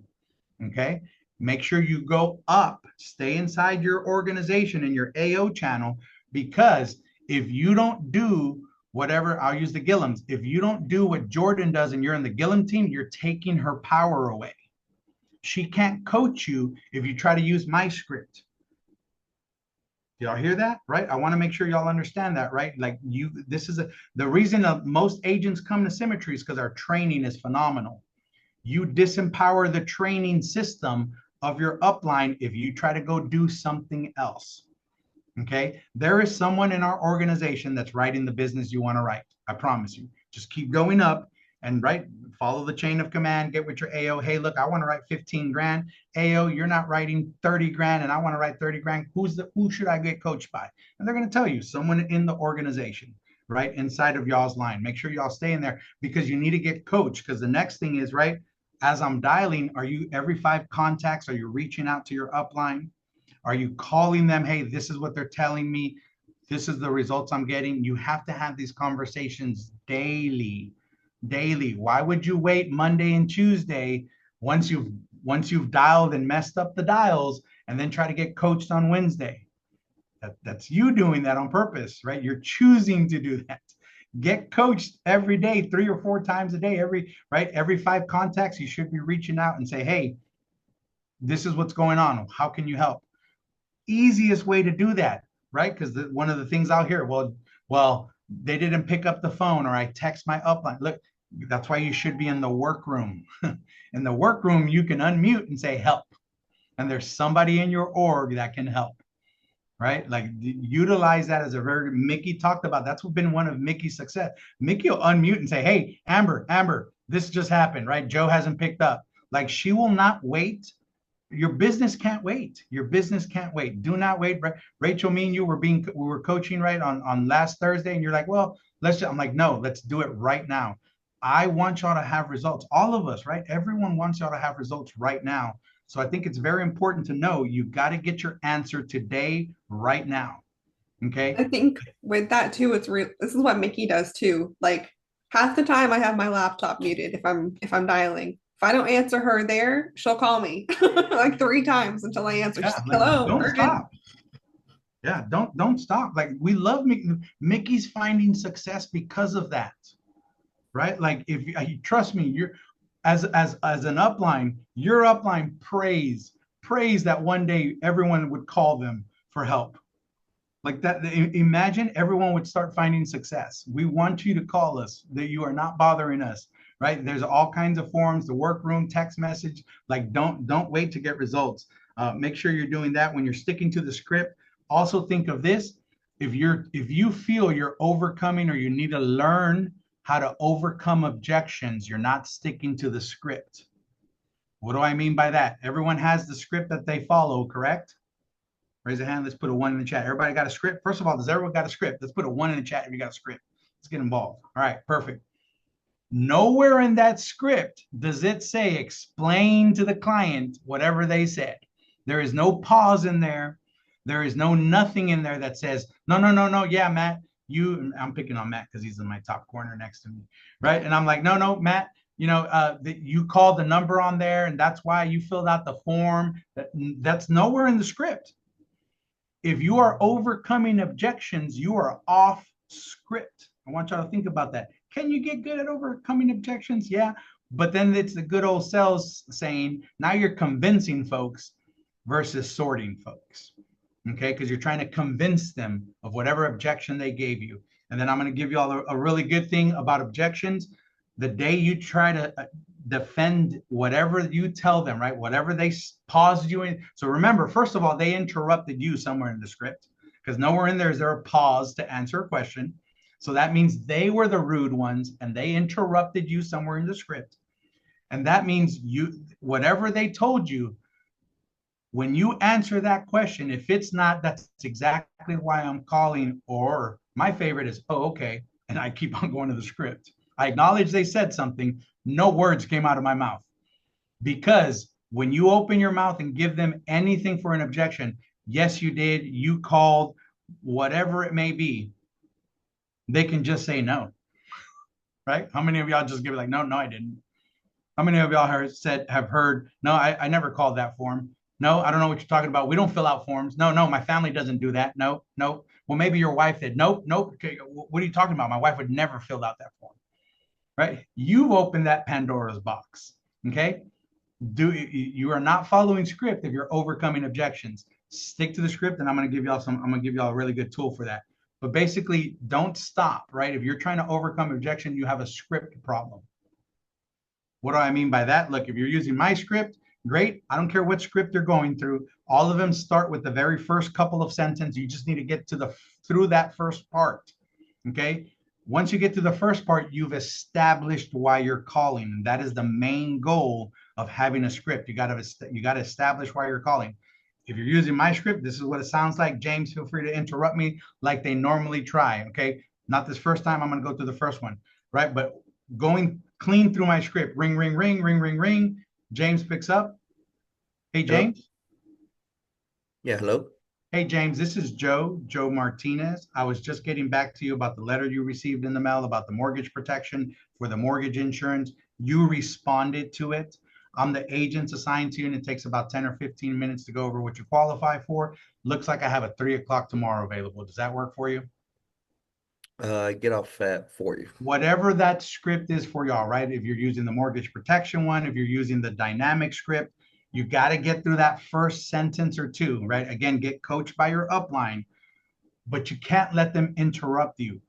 okay? Make sure you go up, stay inside your organization and your AO channel, because if you don't do whatever, I'll use the Gillums. If you don't do what Jordan does and you're in the Gillum team, you're taking her power away. She can't coach you if you try to use my script. Y'all hear that? Right? I want to make sure y'all understand that, right? Like the reason most agents come to Symmetry is because our training is phenomenal. You disempower the training system of your upline if you try to go do something else. Okay? There is someone in our organization that's writing the business you want to write. I promise you. Just keep going up. And follow the chain of command, get with your AO. Hey, look, I want to write 15 grand. AO, you're not writing 30 grand and I want to write 30 grand. Who should I get coached by? And they're going to tell you someone in the organization, right? Inside of y'all's line. Make sure y'all stay in there because you need to get coached. Because the next thing is, right, as I'm dialing, are you every 5 contacts? Are you reaching out to your upline? Are you calling them? Hey, this is what they're telling me. This is the results I'm getting. You have to have these conversations daily. Why would you wait Monday and Tuesday once you've dialed and messed up the dials and then try to get coached on Wednesday. That's you doing that on purpose, right? You're choosing to do that. Get coached every day, 3 or 4 times a day, every 5 contacts, you should be reaching out and say, hey, this is what's going on. How can you help? Easiest way to do that, right? Because one of the things out here, well, they didn't pick up the phone, or I text my upline. Look, that's why you should be in the workroom. In the workroom, you can unmute and say help, and there's somebody in your org that can help, right? Like utilize that as a very, Mickey talked about, that's been one of Mickey's success. Mickey will unmute and say, hey, Amber, this just happened, right? Joe hasn't picked up. Like, she will not wait. Your business can't wait. Your business can't wait. Do not wait. Rachel, me and you we were coaching right on last Thursday, and you're like, well, I'm like, no, let's do it right now. I want y'all to have results. All of us, right? Everyone wants y'all to have results right now. So I think it's very important to know you got to get your answer today, right now. Okay. I think with that too, this is what Mickey does too. Like, half the time I have my laptop muted if I'm dialing. If I don't answer her there, she'll call me like 3 times until I answer. Yeah, She's like, like, hello, don't urgent. stop. Yeah, don't stop. Like, we love Mickey. Mickey's finding success because of that, right? Like, if you trust me, you're as an upline, your upline prays that one day everyone would call them for help. Like that, imagine everyone would start finding success. We want you to call us, that you are not bothering us, right? There's all kinds of forms, the workroom, text message. Like, don't wait to get results. Make sure you're doing that when you're sticking to the script. Also think of this: if you feel you're overcoming, or you need to learn how to overcome objections, you're not sticking to the script. What do I mean by that? Everyone has the script that they follow, correct? Raise a hand. Let's put a 1 in the chat. Everybody got a script? First of all, does everyone got a script? Let's put a 1 in the chat if you got a script. Let's get involved. All right, perfect. Nowhere in that script does it say explain to the client whatever they said. There is no pause in there. There is nothing in there that says, no. Yeah, Matt, I'm picking on Matt because he's in my top corner next to me, right? And I'm like, no, Matt, you called the number on there, and that's why you filled out the form. That's nowhere in the script. If you are overcoming objections, you are off script. I want y'all to think about that. Can you get good at overcoming objections? Yeah. But then it's the good old sales saying, now you're convincing folks versus sorting folks. Okay. Because you're trying to convince them of whatever objection they gave you. And then I'm going to give you all a really good thing about objections. The day you try to defend whatever you tell them, right? Whatever they paused you in. So remember, first of all, they interrupted you somewhere in the script, because nowhere in there is there a pause to answer a question. So that means they were the rude ones, and they interrupted you somewhere in the script. And that means whatever they told you, when you answer that question, if it's not, that's exactly why I'm calling, or my favorite is, oh, okay. And I keep on going to the script. I acknowledge they said something. No words came out of my mouth. Because when you open your mouth and give them anything for an objection, yes, you did, you called, whatever it may be, they can just say no, right? How many of y'all just give it like, no, I didn't? How many of y'all have heard, no, I never called that form. No, I don't know what you're talking about. We don't fill out forms. No, my family doesn't do that. No. Well, maybe your wife did. Nope. Okay, what are you talking about? My wife would never fill out that form. Right? You've opened that Pandora's box. Okay. You are not following script if you're overcoming objections. Stick to the script, and I'm going to give y'all a really good tool for that. But basically, don't stop, right? If you're trying to overcome objection, you have a script problem. What do I mean by that? Look, if you're using my script, great. I don't care what script they're going through. All of them start with the very first couple of sentences. You just need to get through that first part. Okay. Once you get to the first part, you've established why you're calling. And that is the main goal of having a script. You got to establish why you're calling. If you're using my script, this is what it sounds like. James, feel free to interrupt me like they normally try. Okay. Not this first time. I'm going to go through the first one. Right. But going clean through my script. Ring, ring, ring, ring, ring, ring. James picks up. Hey, James. Yeah. Hello. Hey, James, this is Joe Martinez. I was just getting back to you about the letter you received in the mail about the mortgage protection for the mortgage insurance. You responded to it. I'm the agent assigned to you, and it takes about 10 or 15 minutes to go over what you qualify for. Looks like I have a 3 o'clock tomorrow available. Does that work for you? Get off at 40. Whatever that script is for y'all, right? If you're using the mortgage protection one, if you're using the dynamic script, you got to get through that first sentence or two, right? Again, get coached by your upline, but you can't let them interrupt you.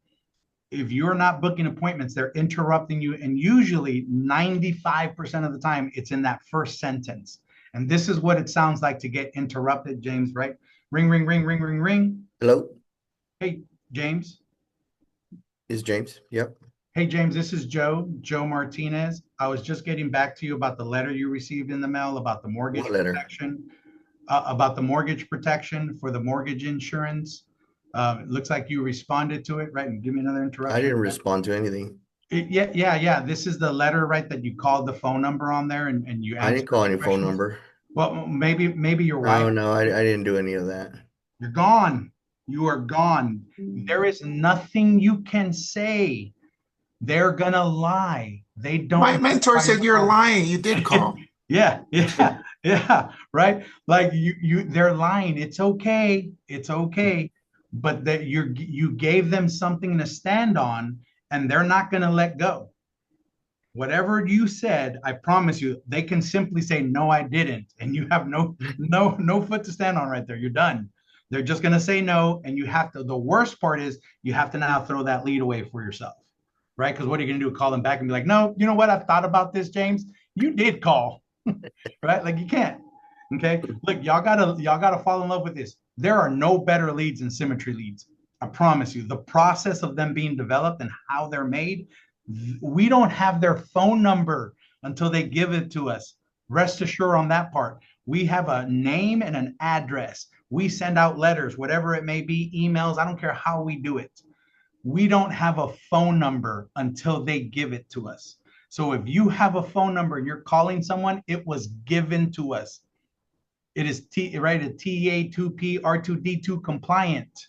If you're not booking appointments, they're interrupting you. And usually 95% of the time, it's in that first sentence. And this is what it sounds like to get interrupted, James, right? Ring, ring, ring, ring, ring, ring. Hello, Hey, James. is James? Yep. Hey, James, this is Joe Martinez. I was just getting back to you about the letter you received in the mail about the mortgage What letter? protection, for the mortgage insurance. It looks like you responded to it, right? And give me another interruption. I didn't respond to anything. Yeah. This is the letter, right? That you called the phone number on there and you I answered didn't call any phone questions. number. Well, maybe your Oh, wife. no, I didn't do any of that. You're gone. You are gone. There is nothing you can say. They're gonna lie. They don't. My mentor said you're lying. You did call. Yeah, right. Like they're lying. It's okay. But that you gave them something to stand on, and they're not gonna let go. Whatever you said, I promise you, they can simply say, no, I didn't. And you have no foot to stand on right there. You're done. They're just going to say no. And you have to, the worst part is you have to now throw that lead away for yourself, right? Because what are you going to do? Call them back and be like, no, you know what? I've thought about this, James. You did call, right? Like you can't. Okay. Look, y'all gotta fall in love with this. There are no better leads than Symmetry leads. I promise you, the process of them being developed and how they're made, we don't have their phone number until they give it to us. Rest assured on that part. We have a name and an address. We send out letters, whatever it may be, emails. I don't care how we do it. We don't have a phone number until they give it to us. So if you have a phone number and you're calling someone, it was given to us. It is right, a TA2P R2D2 compliant,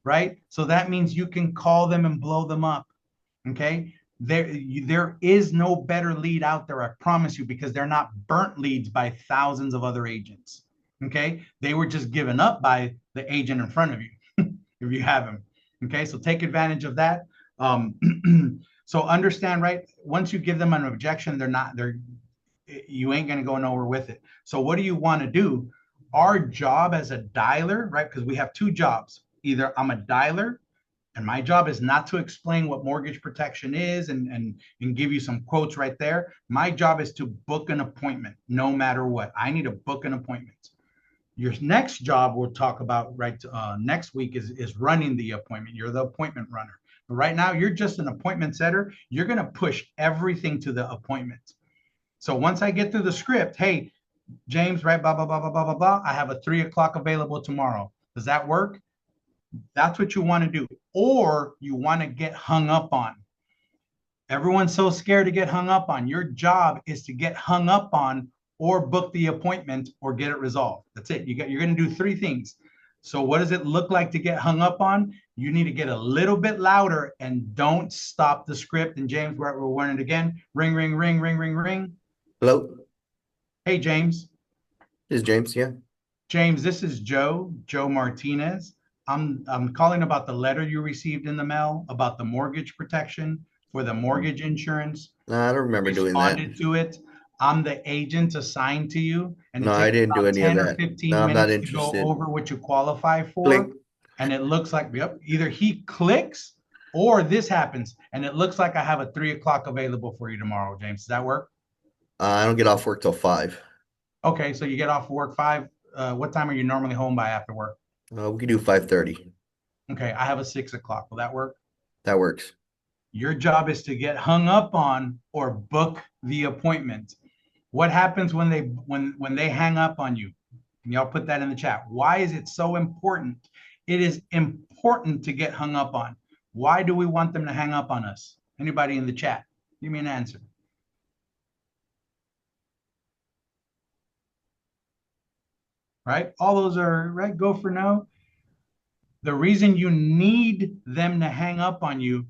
right? So that means you can call them and blow them up. Okay, there is no better lead out there, I promise you, because they're not burnt leads by thousands of other agents. Okay, they were just given up by the agent in front of you if you have them. Okay, so take advantage of that. So understand, right? Once you give them an objection, you ain't going to go nowhere with it. So what do you want to do? Our job as a dialer, right? Because we have two jobs. Either I'm a dialer, and my job is not to explain what mortgage protection is and give you some quotes right there. My job is to book an appointment no matter what. I need to book an appointment. Your next job we'll talk about next week is running the appointment. You're the appointment runner. But right now, you're just an appointment setter. You're going to push everything to the appointment. So once I get through the script, hey, James, right, blah, blah, blah, blah, blah, blah, blah. I have a 3 o'clock available tomorrow. Does that work? That's what you want to do. Or you want to get hung up on. Everyone's so scared to get hung up on. Your job is to get hung up on or book the appointment or get it resolved. That's it. You're going to do three things. So what does it look like to get hung up on? You need to get a little bit louder and don't stop the script. And James, we're running it again. Ring, ring, ring, ring, ring, ring. Hello, Hey, James. is James? Yeah. James, this is Joe Martinez. I'm calling about the letter you received in the mail about the mortgage protection for the mortgage insurance. I don't remember doing that. Responded to it. I'm the agent assigned to you, and No, I didn't do any of 10 or that. 15 No, I'm not minutes to go interested. over what you qualify for. Click. And it looks like, yep, either he clicks or this happens, and it looks like I have a 3 o'clock available for you tomorrow, James. Does that work? I don't get off work till 5. Okay, so you get off work 5. What time are you normally home by after work? We can do 5:30. Okay, I have a 6 o'clock. Will that work? That works. Your job is to get hung up on or book the appointment. What happens when they hang up on you? And y'all put that in the chat. Why is it so important? It is important to get hung up on. Why do we want them to hang up on us? Anybody in the chat? Give me an answer. Right? All those are right. Go for no. The reason you need them to hang up on you,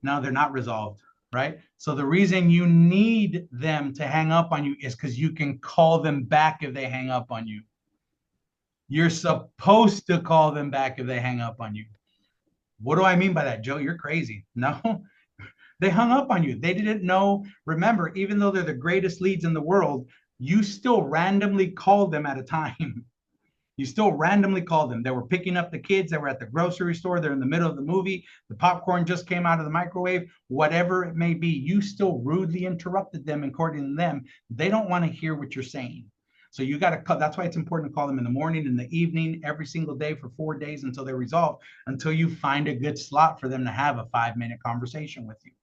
now they're not resolved. right? So the reason you need them to hang up on you is because you can call them back if they hang up on you. You're supposed to call them back if they hang up on you. What do I mean by that, Joe? You're crazy. No, they hung up on you. They didn't know. Remember, even though they're the greatest leads in the world, you still randomly called them at a time. You still randomly called them. They were picking up the kids. They were at the grocery store. They're in the middle of the movie. The popcorn just came out of the microwave. Whatever it may be, you still rudely interrupted them. And according to them, they don't want to hear what you're saying. So you got to call. That's why it's important to call them in the morning, in the evening, every single day for 4 days until they're resolved, until you find a good slot for them to have a 5-minute conversation with you.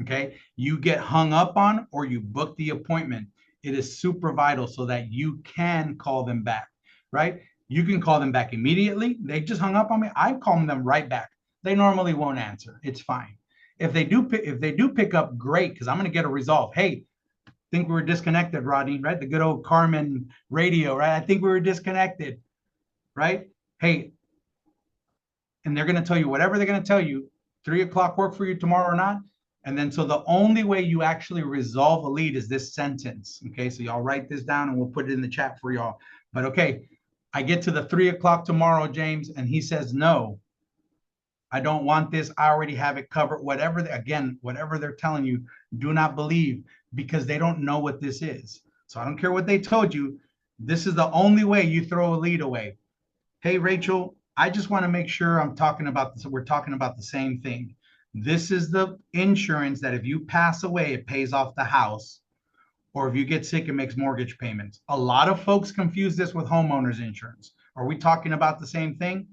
Okay. You get hung up on or you book the appointment. It is super vital so that you can call them back, right? You can call them back immediately. They just hung up on me. I call them right back. They normally won't answer. It's fine. If they do pick up, great, because I'm going to get a resolve. Hey, think we were disconnected, Rodney, right? The good old Carmen radio, right? I think we were disconnected, right? Hey, and they're going to tell you whatever they're going to tell you. 3 o'clock work for you tomorrow or not? And then, so the only way you actually resolve a lead is this sentence. Okay. So y'all write this down and we'll put it in the chat for y'all. But okay, I get to the 3 o'clock tomorrow, James, and he says, no, I don't want this. I already have it covered. Whatever, whatever they're telling you, do not believe, because they don't know what this is. So I don't care what they told you. This is the only way you throw a lead away. Hey, Rachel, I just want to make sure I'm talking about this. We're talking about the same thing. This is the insurance that if you pass away, it pays off the house, or if you get sick, it makes mortgage payments. A lot of folks confuse this with homeowners insurance. Are we talking about the same thing?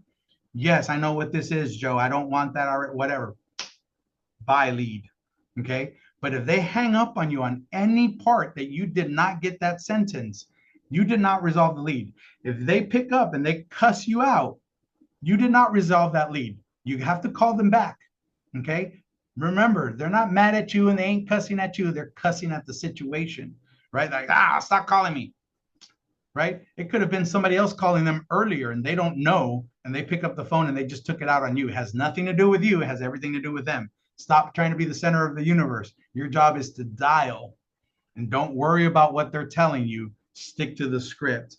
Yes, I know what this is, Joe. I don't want that already, whatever. Buy lead, okay? But if they hang up on you on any part that you did not get that sentence, you did not resolve the lead. If they pick up and they cuss you out, you did not resolve that lead. You have to call them back, okay? Remember, they're not mad at you and they ain't cussing at you. They're cussing at the situation, right? Like, stop calling me, right? It could have been somebody else calling them earlier and they don't know, and they pick up the phone and they just took it out on you. It has nothing to do with you. It has everything to do with them. Stop trying to be the center of the universe. Your job is to dial, and don't worry about what they're telling you. Stick to the script.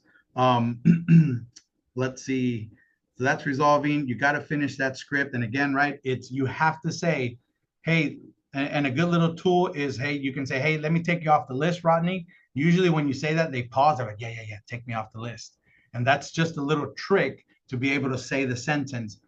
Let's see. So that's resolving. You got to finish that script. And again, right, you have to say, hey, and a good little tool is, hey, you can say, hey, let me take you off the list, Rodney. Usually when you say that, they pause. They're like, yeah, take me off the list. And that's just a little trick to be able to say the sentence.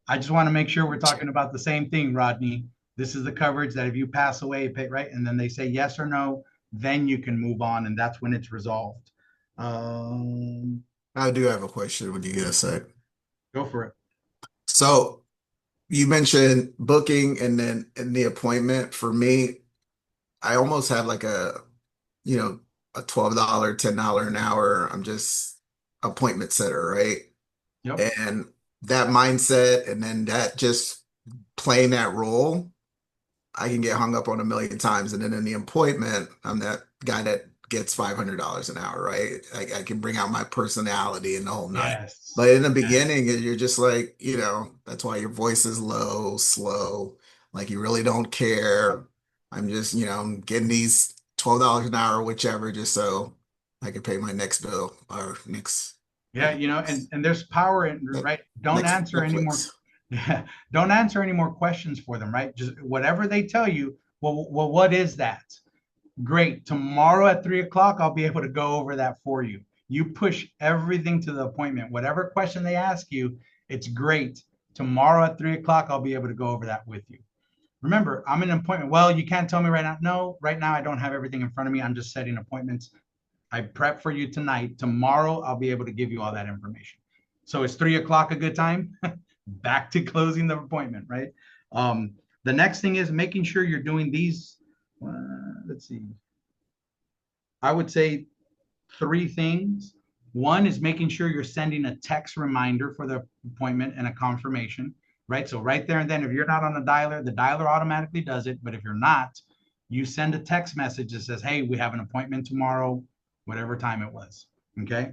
I just want to make sure we're talking about the same thing, Rodney. This is the coverage that if you pass away, pay, right? And then they say yes or no, then you can move on. And that's when it's resolved. I do have a question when you get a sec. Go for it. So you mentioned booking and then the appointment. For me, I almost have like a $12, $10 an hour. I'm just appointment setter, right? Yep. And that mindset, and then that just playing that role, I can get hung up on a million times. And then in the appointment, I'm that guy that gets $500 an hour, right? I can bring out my personality in the whole night. Yes. But in the beginning, you're just like, that's why your voice is low, slow, like you really don't care. I'm just, I'm getting these $12 an hour, whichever, just so I can pay my next bill or next. Yeah, and there's power in, right? Don't answer any more. Yeah, don't answer any more questions for them, right? Just whatever they tell you. Well, what is that? Great. Tomorrow at 3 o'clock, I'll be able to go over that for you. You push everything to the appointment. Whatever question they ask you, it's great. Tomorrow at 3 o'clock, I'll be able to go over that with you. Remember, I'm in an appointment. Well, you can't tell me right now. No, right now I don't have everything in front of me. I'm just setting appointments. I prep for you tonight. Tomorrow, I'll be able to give you all that information. So is 3 o'clock a good time? Back to closing the appointment, right? The next thing is making sure you're doing these. Let's see. I would say 3 things. One is making sure you're sending a text reminder for the appointment and a confirmation, right? So right there and then, if you're not on the dialer automatically does it. But if you're not, you send a text message that says, hey, we have an appointment tomorrow, whatever time it was, okay?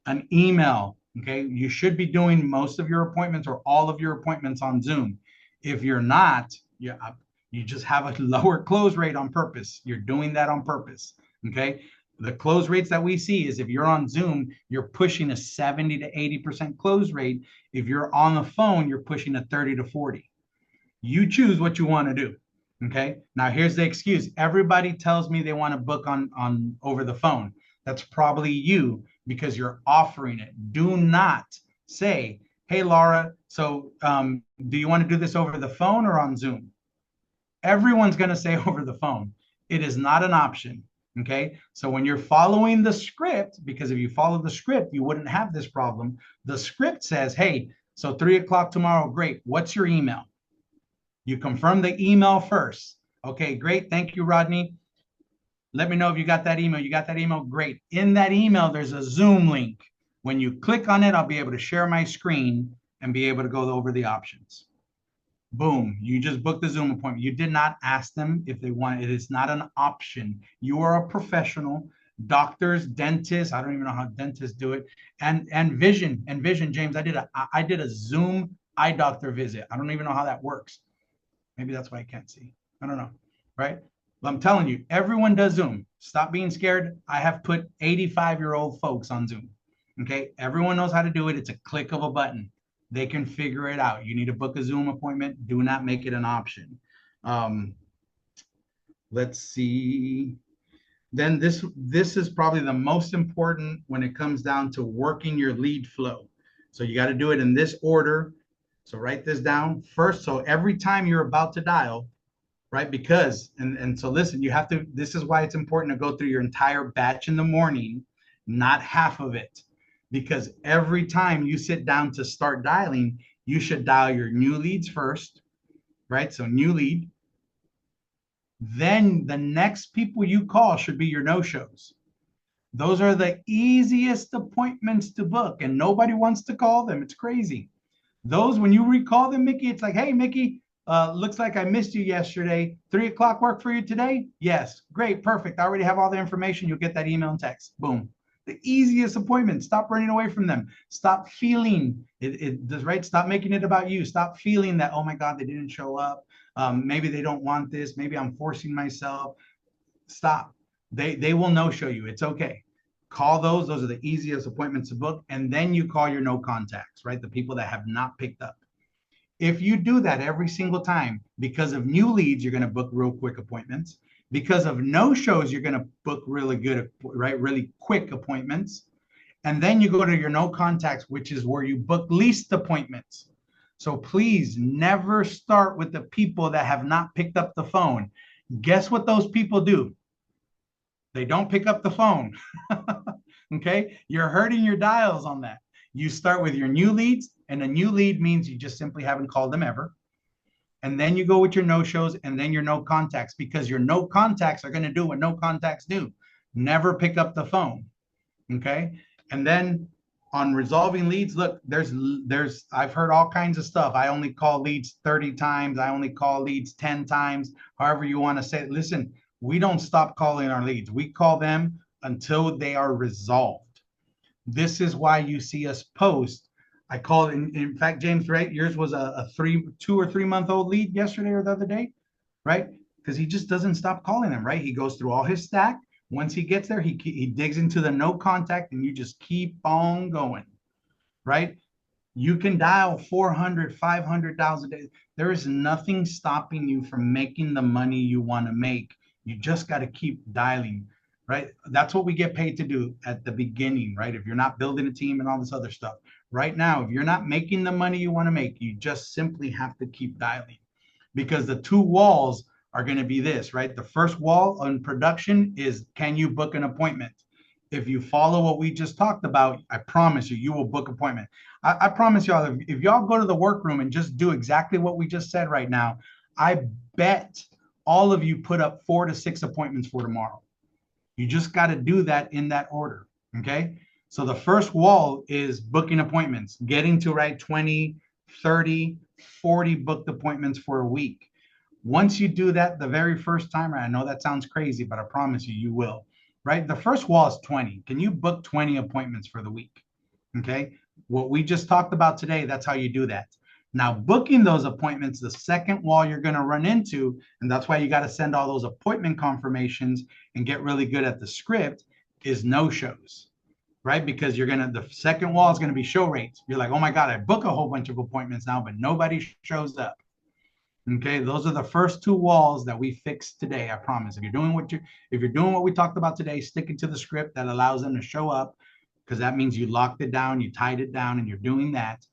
An email, okay? You should be doing most of your appointments or all of your appointments on Zoom. If you're not, You just have a lower close rate on purpose. You're doing that on purpose. Okay. The close rates that we see is if you're on Zoom, you're pushing a 70 to 80% close rate. If you're on the phone, you're pushing a 30 to 40. You choose what you want to do. Okay. Now here's the excuse. Everybody tells me they want to book on over the phone. That's probably you because you're offering it. Do not say, hey, Laura, so do you want to do this over the phone or on Zoom? Everyone's going to say over the phone. It is not an option. Okay. So when you're following the script, because if you follow the script, you wouldn't have this problem. The script says, hey, so 3 o'clock tomorrow. Great. What's your email? You confirm the email first. Okay, great. Thank you, Rodney. Let me know if you got that email. You got that email? Great. In that email, there's a Zoom link. When you click on it, I'll be able to share my screen and be able to go over the options. Boom. You just booked the Zoom appointment. You did not ask them if they want it. It is not an option. You are a professional. Doctors, dentists, I don't even know how dentists do it. And vision, James, I did a Zoom eye doctor visit. I don't even know how that works. Maybe that's why I can't see. I don't know, right? But I'm telling you, everyone does Zoom. Stop being scared. I have put 85-year-old folks on Zoom, okay? Everyone knows how to do it. It's a click of a button. They can figure it out. You need to book a Zoom appointment. Do not make it an option. Let's see. Then this is probably the most important when it comes down to working your lead flow. So you got to do it in this order. So write this down first. So every time you're about to dial, right? Because, and so listen, you have to, this is why it's important to go through your entire batch in the morning, not half of it. Because every time you sit down to start dialing, you should dial your new leads first, right? So new lead. Then the next people you call should be your no-shows. Those are the easiest appointments to book and nobody wants to call them. It's crazy. Those, when you recall them, Mickey, it's like, hey, Mickey, looks like I missed you yesterday. 3 o'clock work for you today? Yes. Great. Perfect. I already have all the information. You'll get that email and text. Boom. The easiest appointment. Stop running away from them. Stop feeling it does, right? Stop making it about you. Stop feeling that, oh my God, they didn't show up. Maybe they don't want this. Maybe I'm forcing myself. Stop. They will no-show you. It's okay. Call those. Those are the easiest appointments to book. And then you call your no contacts, right? The people that have not picked up. If you do that every single time, because of new leads, you're going to book real quick appointments. Because of no-shows, you're going to book really good, right? Really quick appointments. And then you go to your no contacts, which is where you book least appointments. So please never start with the people that have not picked up the phone. Guess what those people do? They don't pick up the phone. Okay, you're hurting your dials on that. You start with your new leads, and a new lead means you just simply haven't called them ever. And then you go with your no-shows and then your no contacts, because your no contacts are going to do what no contacts do. Never pick up the phone. Okay. And then on resolving leads, look, I've heard all kinds of stuff. I only call leads 30 times. I only call leads 10 times. However you want to say it. Listen, we don't stop calling our leads. We call them until they are resolved. This is why you see us post. I called, in fact, James, right? Yours was a 2 or 3 month old lead yesterday or the other day, right? Because he just doesn't stop calling them, right? He goes through all his stack. Once he gets there, he digs into the no contact and you just keep on going, right? You can dial 400, 500,000 a day. There is nothing stopping you from making the money you want to make. You just got to keep dialing, right? That's what we get paid to do at the beginning, right? If you're not building a team and all this other stuff. Right now, if you're not making the money you want to make, you just simply have to keep dialing, because the two walls are going to be this, right? The first wall on production is, can you book an appointment? If you follow what we just talked about, I promise you, you will book appointment. I promise y'all, if y'all go to the workroom and just do exactly what we just said right now, I bet all of you put up 4 to 6 appointments for tomorrow. You just got to do that in that order, okay? So the first wall is booking appointments, getting to, right, 20, 30, 40 booked appointments for a week. Once you do that the very first time, I know that sounds crazy, but I promise you, you will, right? The first wall is 20. Can you book 20 appointments for the week? Okay. What we just talked about today, that's how you do that. Now, booking those appointments, the second wall you're going to run into, and that's why you got to send all those appointment confirmations and get really good at the script, is no-shows, right? Because the second wall is going to be show rates. You're like, oh my God, I book a whole bunch of appointments now, but nobody shows up. Okay, those are the first two walls that we fixed today. I promise. If you're doing what we talked about today, sticking to the script that allows them to show up, because that means you locked it down, you tied it down, and you're doing that.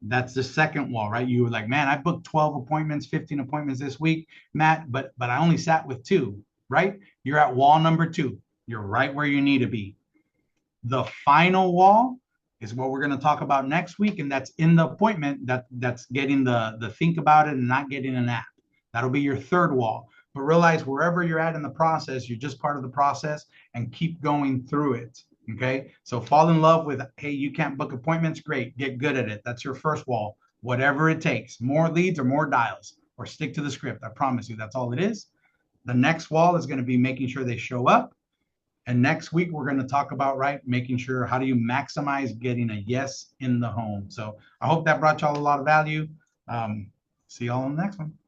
That's the second wall, right? You were like, man, I booked 12 appointments, 15 appointments this week, Matt, but I only sat with 2, right? You're at wall number 2. You're right where you need to be. The final wall is what we're going to talk about next week, and that's in the appointment. That's getting the think about it and not getting an app. That'll be your third wall. But realize wherever you're at in the process, you're just part of the process, and keep going through it. Okay, so fall in love with, hey, you can't book appointments. Great, get good at it. That's your first wall. Whatever it takes, more leads or more dials, or stick to the script. I promise you, that's all it is. The next wall is going to be making sure they show up. And next week, we're going to talk about, right, making sure how do you maximize getting a yes in the home. So I hope that brought y'all a lot of value. See y'all on the next one.